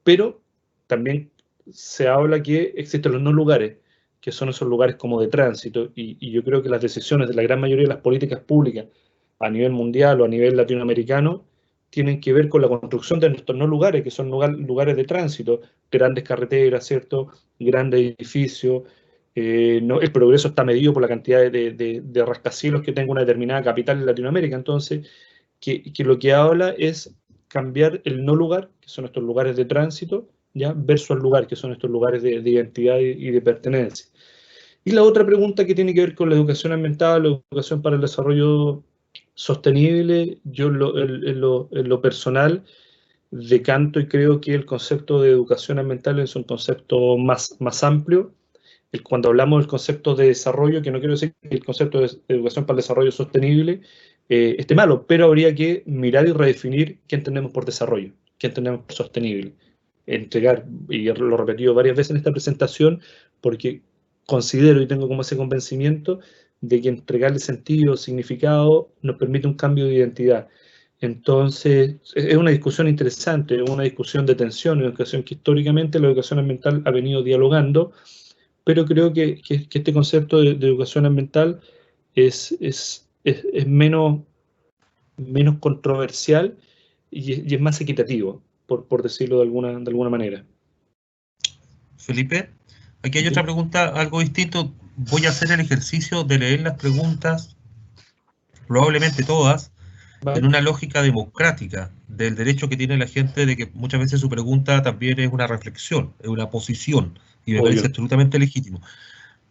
Pero también se habla que existen los no lugares, que son esos lugares como de tránsito, y yo creo que las decisiones de la gran mayoría de las políticas públicas a nivel mundial o a nivel latinoamericano tienen que ver con la construcción de nuestros no lugares, que son lugares de tránsito, grandes carreteras, ¿cierto? Grandes edificios. El progreso está medido por la cantidad de rascacielos que tenga una determinada capital en Latinoamérica. Entonces, que lo que habla es cambiar el no lugar, que son estos lugares de tránsito, ¿ya? Versus el lugar, que son estos lugares de identidad y de pertenencia. Y la otra pregunta que tiene que ver con la educación ambiental, la educación para el desarrollo sostenible, yo en lo personal decanto y creo que el concepto de educación ambiental es un concepto más amplio. Cuando hablamos del concepto de desarrollo, que no quiero decir que el concepto de educación para el desarrollo sostenible esté malo, pero habría que mirar y redefinir qué entendemos por desarrollo, qué entendemos por sostenible. Entregar, y lo he repetido varias veces en esta presentación, porque considero y tengo como ese convencimiento de que entregarle sentido, significado, nos permite un cambio de identidad. Entonces, es una discusión interesante, es una discusión de tensión, una discusión que históricamente la educación ambiental ha venido dialogando, pero creo que este concepto de educación ambiental es menos controversial y es más equitativo, por decirlo de alguna manera. Felipe, aquí hay otra pregunta, algo distinto. Voy a hacer el ejercicio de leer las preguntas, probablemente todas, en una lógica democrática del derecho que tiene la gente de que muchas veces su pregunta también es una reflexión, es una posición, y me parece absolutamente legítimo.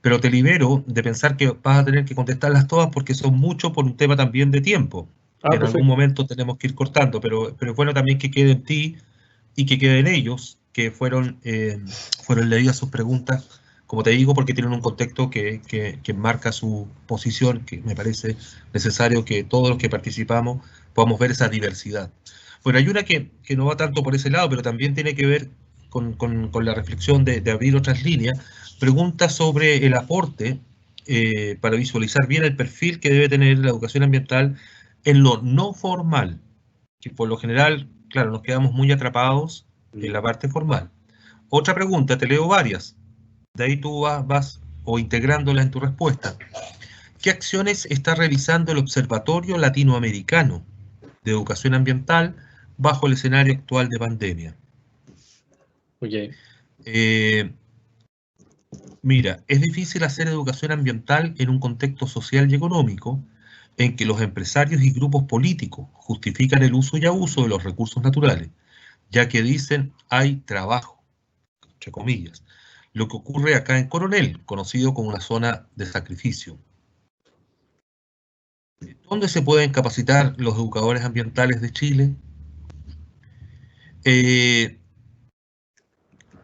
Pero te libero de pensar que vas a tener que contestarlas todas porque son mucho por un tema también de tiempo. En algún momento tenemos que ir cortando, pero es bueno también que quede en ti y que quede en ellos, que fueron leídas sus preguntas, como te digo, porque tienen un contexto que marca su posición, que me parece necesario que todos los que participamos podamos ver esa diversidad. Bueno, hay una que no va tanto por ese lado, pero también tiene que ver con la reflexión de abrir otras líneas. Pregunta sobre el aporte para visualizar bien el perfil que debe tener la educación ambiental en lo no formal, que por lo general, claro, nos quedamos muy atrapados en la parte formal. Otra pregunta, te leo varias, de ahí tú vas o integrándolas en tu respuesta. ¿Qué acciones está realizando el Observatorio Latinoamericano de Educación Ambiental bajo el escenario actual de pandemia? Okay. Mira, es difícil hacer educación ambiental en un contexto social y económico en que los empresarios y grupos políticos justifican el uso y abuso de los recursos naturales, ya que dicen hay trabajo, entre comillas, lo que ocurre acá en Coronel, conocido como una zona de sacrificio. ¿Dónde se pueden capacitar los educadores ambientales de Chile?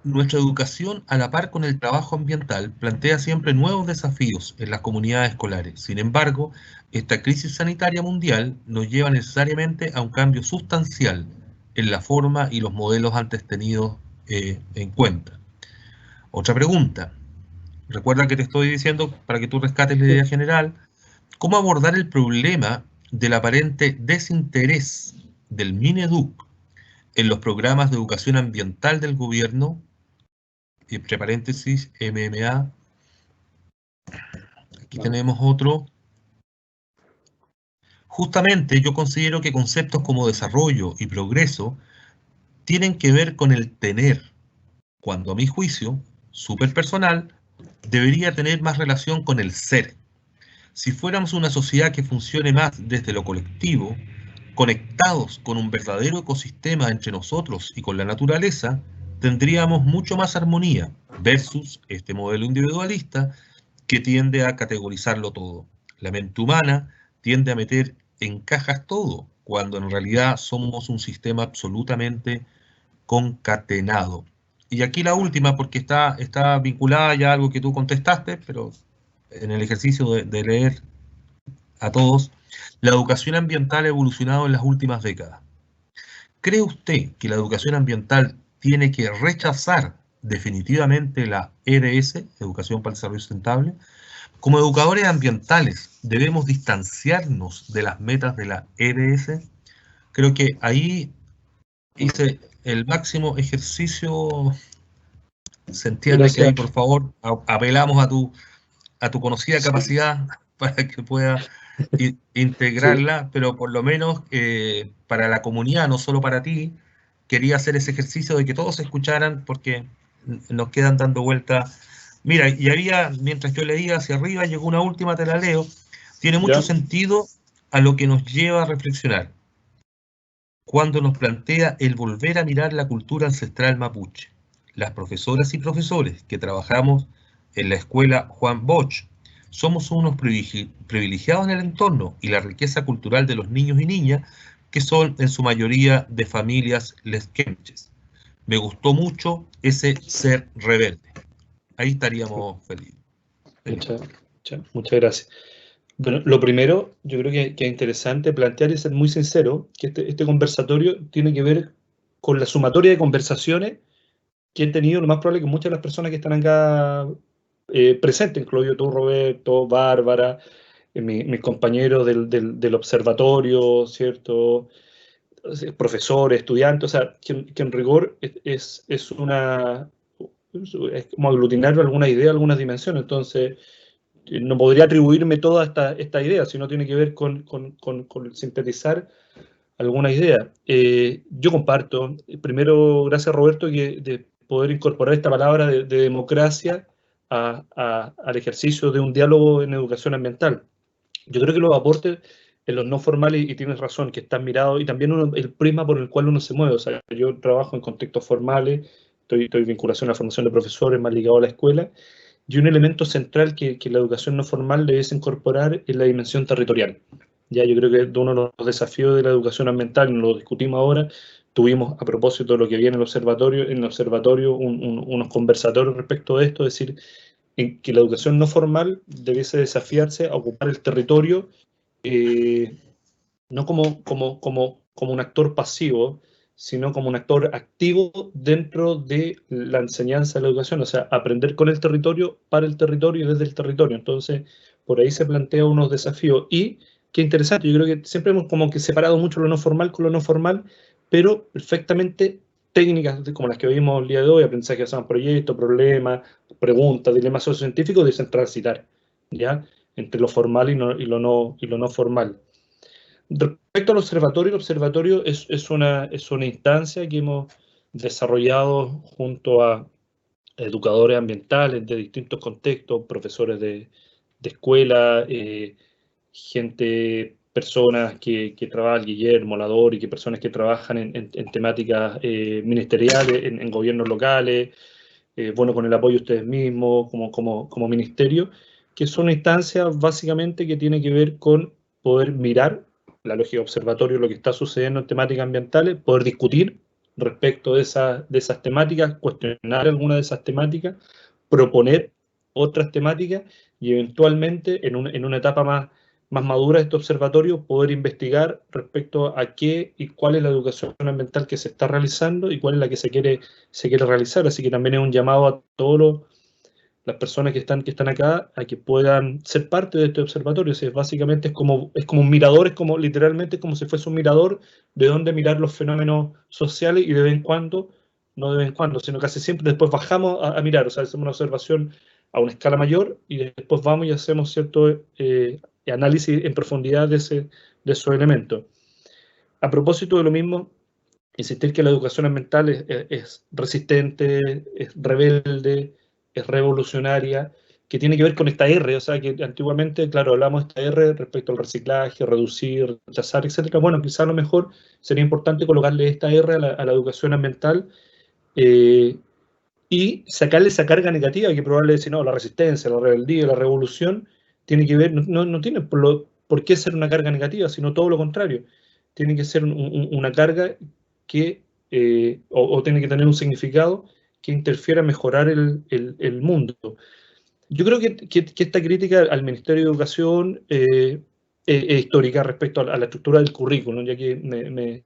Nuestra educación, a la par con el trabajo ambiental, plantea siempre nuevos desafíos en las comunidades escolares. Sin embargo, esta crisis sanitaria mundial nos lleva necesariamente a un cambio sustancial en la forma y los modelos antes tenidos en cuenta. Otra pregunta. Recuerda que te estoy diciendo, para que tú rescates la idea general, ¿cómo abordar el problema del aparente desinterés del Mineduc en los programas de educación ambiental del gobierno, entre paréntesis, MMA? Aquí tenemos otro. Justamente yo considero que conceptos como desarrollo y progreso tienen que ver con el tener, cuando a mi juicio, súper personal, debería tener más relación con el ser. Si fuéramos una sociedad que funcione más desde lo colectivo, conectados con un verdadero ecosistema entre nosotros y con la naturaleza, tendríamos mucho más armonía versus este modelo individualista que tiende a categorizarlo todo. La mente humana tiende a meter en cajas todo, cuando en realidad somos un sistema absolutamente concatenado. Y aquí la última, porque está vinculada ya a algo que tú contestaste, pero en el ejercicio de leer a todos, la educación ambiental ha evolucionado en las últimas décadas. ¿Cree usted que la educación ambiental tiene que rechazar definitivamente la EDS, Educación para el Desarrollo Sustentable? Como educadores ambientales, ¿debemos distanciarnos de las metas de la EDS? Creo que ahí hice el máximo ejercicio. Se entiende. Gracias. Que ahí, por favor, apelamos a tu conocida capacidad para que pueda integrarla, sí. Pero por lo menos para la comunidad, no solo para ti, quería hacer ese ejercicio de que todos escucharan, porque nos quedan dando vueltas. Mira, y había, mientras yo leía hacia arriba, llegó una última, te la leo. Tiene mucho sentido a lo que nos lleva a reflexionar cuando nos plantea el volver a mirar la cultura ancestral mapuche. Las profesoras y profesores que trabajamos en la escuela Juan Bosch somos unos privilegiados en el entorno y la riqueza cultural de los niños y niñas, que son en su mayoría de familias lesquenches. Me gustó mucho ese ser rebelde. Ahí estaríamos felices. Muchas gracias. Bueno, lo primero, yo creo que es interesante plantear y ser muy sincero, que este conversatorio tiene que ver con la sumatoria de conversaciones que he tenido, lo más probable que muchas de las personas que están acá presentes, incluido tú, Roberto, Bárbara, mis compañeros del observatorio, ¿cierto? Profesores, estudiantes, o sea, que en rigor es como aglutinar alguna idea, algunas dimensiones. Entonces, no podría atribuirme toda esta idea, sino tiene que ver con sintetizar alguna idea. Yo comparto, primero, gracias Roberto, de poder incorporar esta palabra de democracia al ejercicio de un diálogo en educación ambiental. Yo creo que los aportes en los no formales, y tienes razón, que están mirados, y también el prisma por el cual uno se mueve. O sea, yo trabajo en contextos formales, estoy en vinculación a la formación de profesores, más ligado a la escuela, y un elemento central que la educación no formal debiese incorporar es la dimensión territorial. Ya, yo creo que uno de los desafíos de la educación ambiental, y lo discutimos ahora, tuvimos a propósito de lo que viene en el observatorio unos conversatorios respecto a esto, es decir, en que la educación no formal debiese desafiarse a ocupar el territorio no como un actor pasivo, sino como un actor activo dentro de la enseñanza de la educación, o sea, aprender con el territorio, para el territorio y desde el territorio. Entonces, por ahí se plantean unos desafíos. Y qué interesante, yo creo que siempre hemos como que separado mucho lo no formal con lo no formal, pero perfectamente técnicas como las que vimos el día de hoy, aprendizaje basado en proyectos, problemas, preguntas, dilemas sociocientíficos, deben transitar, ¿ya? Entre lo formal y lo no formal. Respecto al observatorio, el observatorio es una instancia que hemos desarrollado junto a educadores ambientales de distintos contextos, profesores de escuela, personas que trabajan, Guillermo, Lador, y personas que trabajan en temáticas ministeriales, en gobiernos locales, bueno, con el apoyo de ustedes mismos como ministerio, que son instancias básicamente que tienen que ver con poder mirar la lógica de observatorio, lo que está sucediendo en temáticas ambientales, poder discutir respecto de esas temáticas, cuestionar alguna de esas temáticas, proponer otras temáticas y eventualmente en una etapa más madura de este observatorio poder investigar respecto a qué y cuál es la educación ambiental que se está realizando y cuál es la que se quiere realizar. Así que también es un llamado a todas las personas que están acá a que puedan ser parte de este observatorio. O sea, básicamente es como un mirador, literalmente como si fuese un mirador de donde mirar los fenómenos sociales y de vez en cuando, no de vez en cuando, sino casi siempre después bajamos a mirar, o sea, hacemos una observación a una escala mayor y después vamos y hacemos cierto análisis en profundidad de esos elementos. A propósito de lo mismo, insistir que la educación ambiental es resistente, es rebelde, es revolucionaria, que tiene que ver con esta R, o sea, que antiguamente, claro, hablamos de esta R respecto al reciclaje, reducir, rechazar, etc. Bueno, quizá a lo mejor sería importante colocarle esta R a la educación ambiental y sacarle esa carga negativa que probablemente decir, no, la resistencia, la rebeldía, la revolución, tiene que ver, no tiene por qué ser una carga negativa, sino todo lo contrario. Tiene que ser una carga que, o tiene que tener un significado que interfiera en mejorar el mundo. Yo creo que esta crítica al Ministerio de Educación es histórica respecto a la estructura del currículum, ya que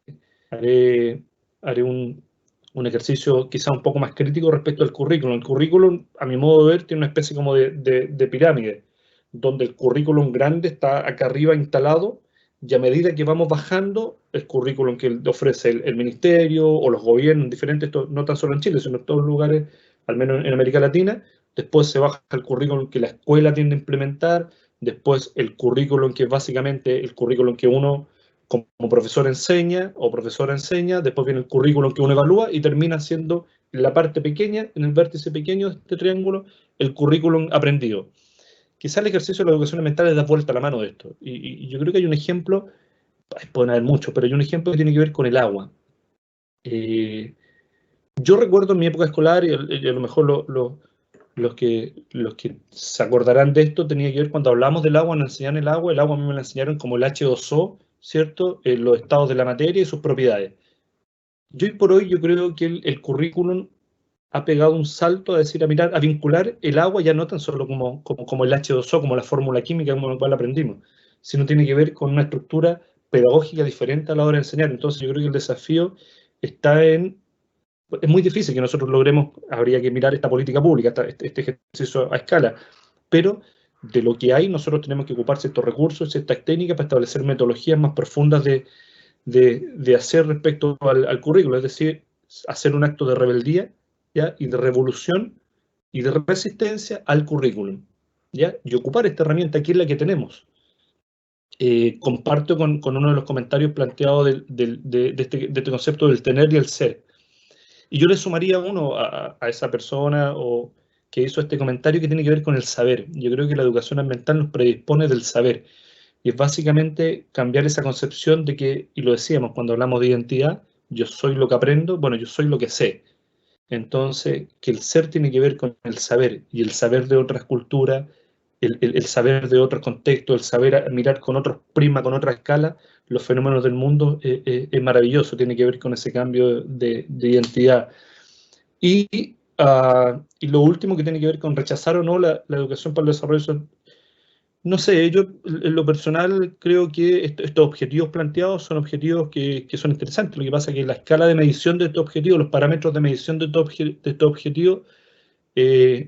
haré un ejercicio quizá un poco más crítico respecto al currículum. El currículum, a mi modo de ver, tiene una especie como de pirámide, donde el currículum grande está acá arriba instalado, y a medida que vamos bajando, el currículum que ofrece el ministerio o los gobiernos diferentes, no tan solo en Chile, sino en todos los lugares, al menos en América Latina, después se baja el currículum que la escuela tiende a implementar, después el currículum que es básicamente el currículum que uno como profesor enseña o profesora enseña, después viene el currículum que uno evalúa y termina siendo en la parte pequeña, en el vértice pequeño de este triángulo, el currículum aprendido. Quizá el ejercicio de la educación ambiental es dar vuelta a la mano de esto. Y yo creo que hay un ejemplo, pueden haber muchos, pero hay un ejemplo que tiene que ver con el agua. Yo recuerdo en mi época escolar, y a lo mejor los que se acordarán de esto, tenía que ver cuando hablamos del agua, nos enseñaron el agua a mí me la enseñaron como el H2O, ¿cierto? Los estados de la materia y sus propiedades. Y hoy por hoy yo creo que el currículum ha pegado un salto a decir, a vincular el agua ya no tan solo como el H2O, como la fórmula química como la cual aprendimos, sino tiene que ver con una estructura pedagógica diferente a la hora de enseñar. Entonces yo creo que el desafío está es muy difícil que nosotros logremos, habría que mirar esta política pública, este ejercicio a escala, pero de lo que hay nosotros tenemos que ocupar ciertos recursos, ciertas técnicas para establecer metodologías más profundas de hacer respecto al currículo, es decir, hacer un acto de rebeldía, ¿ya? Y de revolución y de resistencia al currículum, ¿ya? Y ocupar esta herramienta que es la que tenemos. Comparto con uno de los comentarios planteados de este concepto del tener y el ser. Y yo le sumaría uno a esa persona que hizo este comentario que tiene que ver con el saber. Yo creo que la educación ambiental nos predispone del saber. Y es básicamente cambiar esa concepción de que, y lo decíamos cuando hablamos de identidad, yo soy lo que aprendo, bueno, yo soy lo que sé. Entonces, que el ser tiene que ver con el saber, y el saber de otras culturas, el saber de otros contextos, el saber mirar con otros prismas, con otra escala, los fenómenos del mundo, es maravilloso, tiene que ver con ese cambio de identidad. Y lo último que tiene que ver con rechazar o no la educación para el desarrollo. No sé, yo en lo personal creo que estos objetivos planteados son objetivos que son interesantes. Lo que pasa es que la escala de medición de estos objetivos, los parámetros de medición de estos objetivos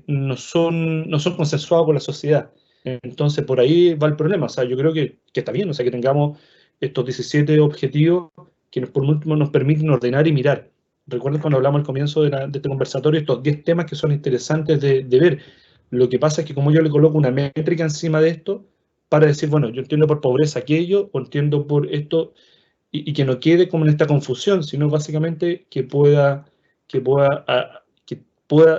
no son consensuados por la sociedad. Entonces, por ahí va el problema. O sea, yo creo que está bien, o sea, que tengamos estos 17 objetivos que por último nos permiten ordenar y mirar. Recuerden cuando hablamos al comienzo de este conversatorio, estos 10 temas que son interesantes de ver. Lo que pasa es que como yo le coloco una métrica encima de esto, para decir, bueno, yo entiendo por pobreza aquello, o entiendo por esto, y que no quede como en esta confusión, sino básicamente que pueda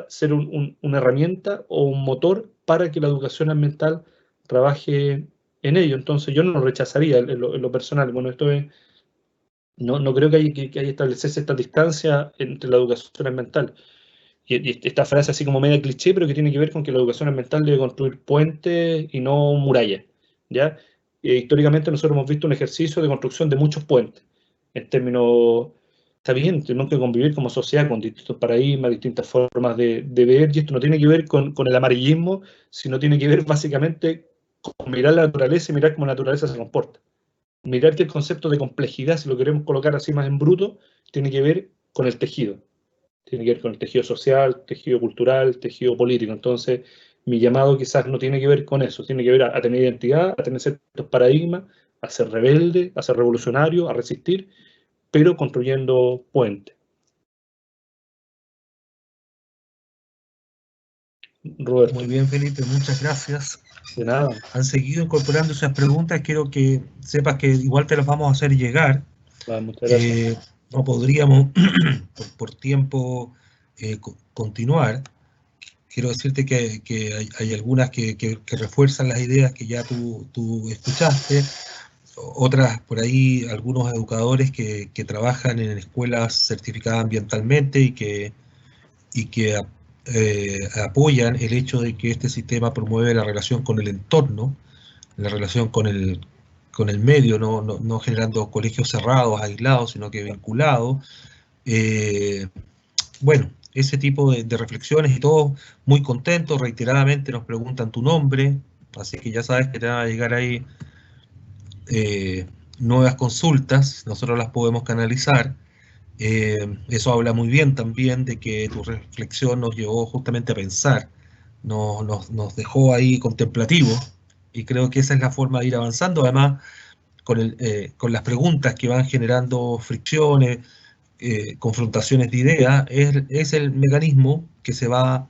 ser una herramienta o un motor para que la educación ambiental trabaje en ello. Entonces yo no lo rechazaría en lo personal. Bueno, esto es, no creo que hay que establecerse esta distancia entre la educación ambiental. Y esta frase así como media cliché, pero que tiene que ver con que la educación ambiental debe construir puentes y no murallas, ¿ya? Históricamente nosotros hemos visto un ejercicio de construcción de muchos puentes, en términos bien, tenemos que convivir como sociedad con distintos paradigmas, distintas formas de ver, y esto no tiene que ver con el amarillismo, sino tiene que ver básicamente con mirar la naturaleza y mirar cómo la naturaleza se comporta. Mirar que el concepto de complejidad, si lo queremos colocar así más en bruto, tiene que ver con el tejido. Tiene que ver con el tejido social, tejido cultural, tejido político. Entonces, mi llamado quizás no tiene que ver con eso, tiene que ver a tener identidad, a tener ciertos paradigmas, a ser rebelde, a ser revolucionario, a resistir, pero construyendo puentes. Roberto. Muy bien, Felipe, muchas gracias. De nada. Han seguido incorporando esas preguntas, quiero que sepas que igual te las vamos a hacer llegar. Muchas gracias. No podríamos, por tiempo, continuar. Quiero decirte que hay algunas que refuerzan las ideas que ya tú escuchaste, otras por ahí, algunos educadores que trabajan en escuelas certificadas ambientalmente y que apoyan el hecho de que este sistema promueve la relación con el entorno, la relación con el medio, no generando colegios cerrados, aislados, sino que vinculados. Bueno, ese tipo de reflexiones y todos muy contentos, reiteradamente nos preguntan tu nombre, así que ya sabes que te van a llegar ahí nuevas consultas, nosotros las podemos canalizar. Eso habla muy bien también de que tu reflexión nos llevó justamente a pensar, nos dejó ahí contemplativos, y creo que esa es la forma de ir avanzando, además con las preguntas que van generando fricciones, confrontaciones de ideas, es el mecanismo que se va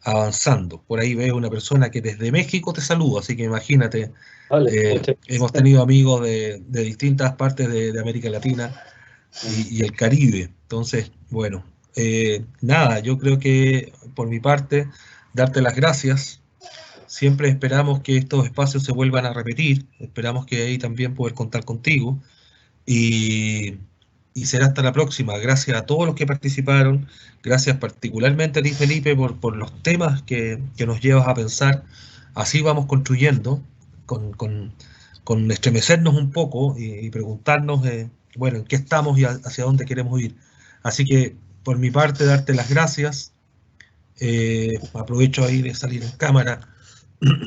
avanzando. Por ahí veo una persona que desde México te saluda, así que imagínate, Vale, hemos tenido amigos de distintas partes de América Latina y el Caribe. Entonces, bueno, nada, yo creo que por mi parte, darte las gracias. Siempre esperamos que estos espacios se vuelvan a repetir, esperamos que ahí también poder contar contigo, y será hasta la próxima. Gracias a todos los que participaron, gracias particularmente a ti, Felipe, por los temas que nos llevas a pensar. Así vamos construyendo, con estremecernos un poco y preguntarnos, bueno, en qué estamos y hacia dónde queremos ir. Así que, por mi parte, darte las gracias. Aprovecho ahí de salir en cámara,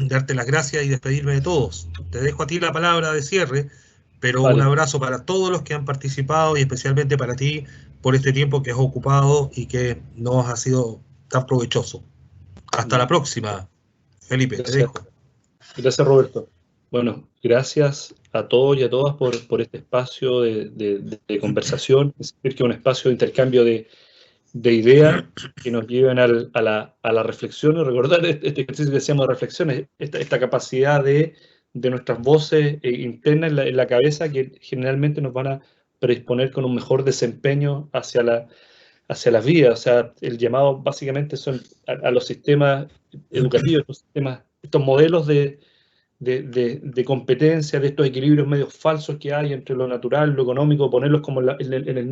darte las gracias y despedirme de todos. Te dejo a ti la palabra de cierre, pero vale. Un abrazo para todos los que han participado y especialmente para ti por este tiempo que has ocupado y que nos ha sido tan provechoso. Hasta la próxima, Felipe, Gracias. te dejo. Gracias, Roberto. Bueno, gracias a todos y a todas por este espacio de conversación, es decir, que es un espacio de intercambio de ideas que nos lleven a la reflexión y recordar este ejercicio que decíamos de reflexión, esta capacidad de nuestras voces internas en la cabeza que generalmente nos van a predisponer con un mejor desempeño hacia las vidas. O sea, el llamado básicamente son a los sistemas educativos, estos modelos de competencia, de estos equilibrios medios falsos que hay entre lo natural, lo económico, ponerlos como en el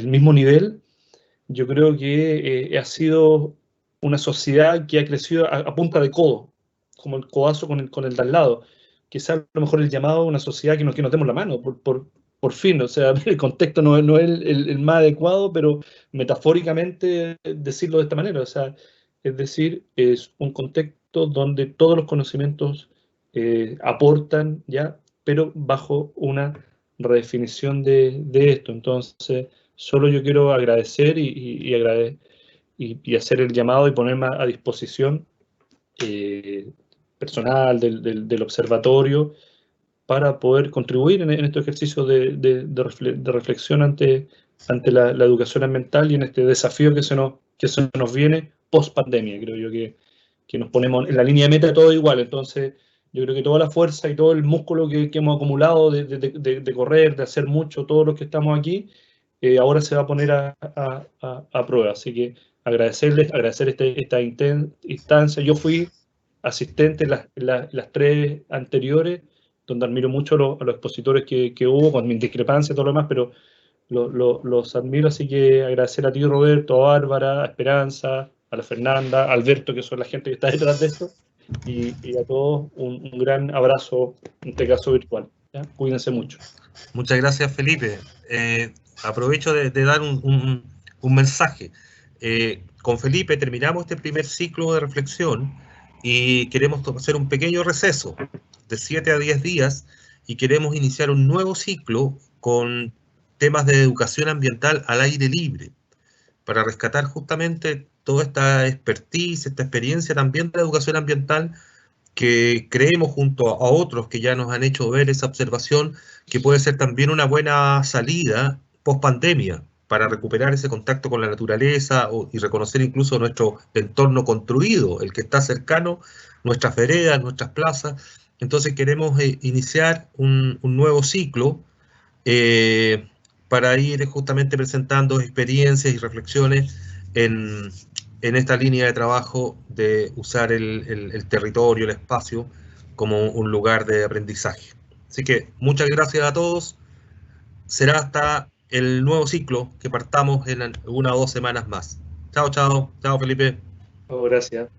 mismo nivel. Yo creo que ha sido una sociedad que ha crecido a punta de codo, como el codazo con el de al lado. Quizás a lo mejor el llamado a una sociedad que nos demos la mano, por fin. O sea, el contexto no es el más adecuado, pero metafóricamente decirlo de esta manera. O sea, es decir, es un contexto donde todos los conocimientos aportan, ¿ya? Pero bajo una redefinición de esto. Entonces, solo yo quiero agradecer y hacer el llamado y ponerme a disposición personal del observatorio para poder contribuir en estos ejercicios de reflexión ante la educación ambiental y en este desafío que se nos viene post pandemia. Creo yo que nos ponemos en la línea de meta todo igual. Entonces, yo creo que toda la fuerza y todo el músculo que hemos acumulado de correr, de hacer mucho, todos los que estamos aquí, ahora se va a poner a prueba. Así que agradecer esta instancia. Yo fui asistente en las tres anteriores, donde admiro mucho a los expositores que hubo, con mi discrepancia y todo lo demás, pero los admiro. Así que agradecer a ti, Roberto, a Bárbara, a Esperanza, a la Fernanda, a Alberto, que son la gente que está detrás de esto, y a todos un gran abrazo, en este caso virtual. ¿Ya? Cuídense mucho. Muchas gracias, Felipe. Aprovecho de dar un mensaje. Con Felipe terminamos este primer ciclo de reflexión y queremos hacer un pequeño receso de 7 a 10 días y queremos iniciar un nuevo ciclo con temas de educación ambiental al aire libre, para rescatar justamente toda esta expertise, esta experiencia también de la educación ambiental que creemos junto a otros que ya nos han hecho ver esa observación, que puede ser también una buena salida post pandemia para recuperar ese contacto con la naturaleza y reconocer incluso nuestro entorno construido, el que está cercano, nuestras veredas, nuestras plazas. Entonces queremos iniciar un nuevo ciclo para ir justamente presentando experiencias y reflexiones en esta línea de trabajo de usar el territorio, el espacio, como un lugar de aprendizaje. Así que muchas gracias a todos. Será hasta el nuevo ciclo que partamos en 1 o 2 semanas más. Chao, chao. Chao, Felipe. Oh, gracias.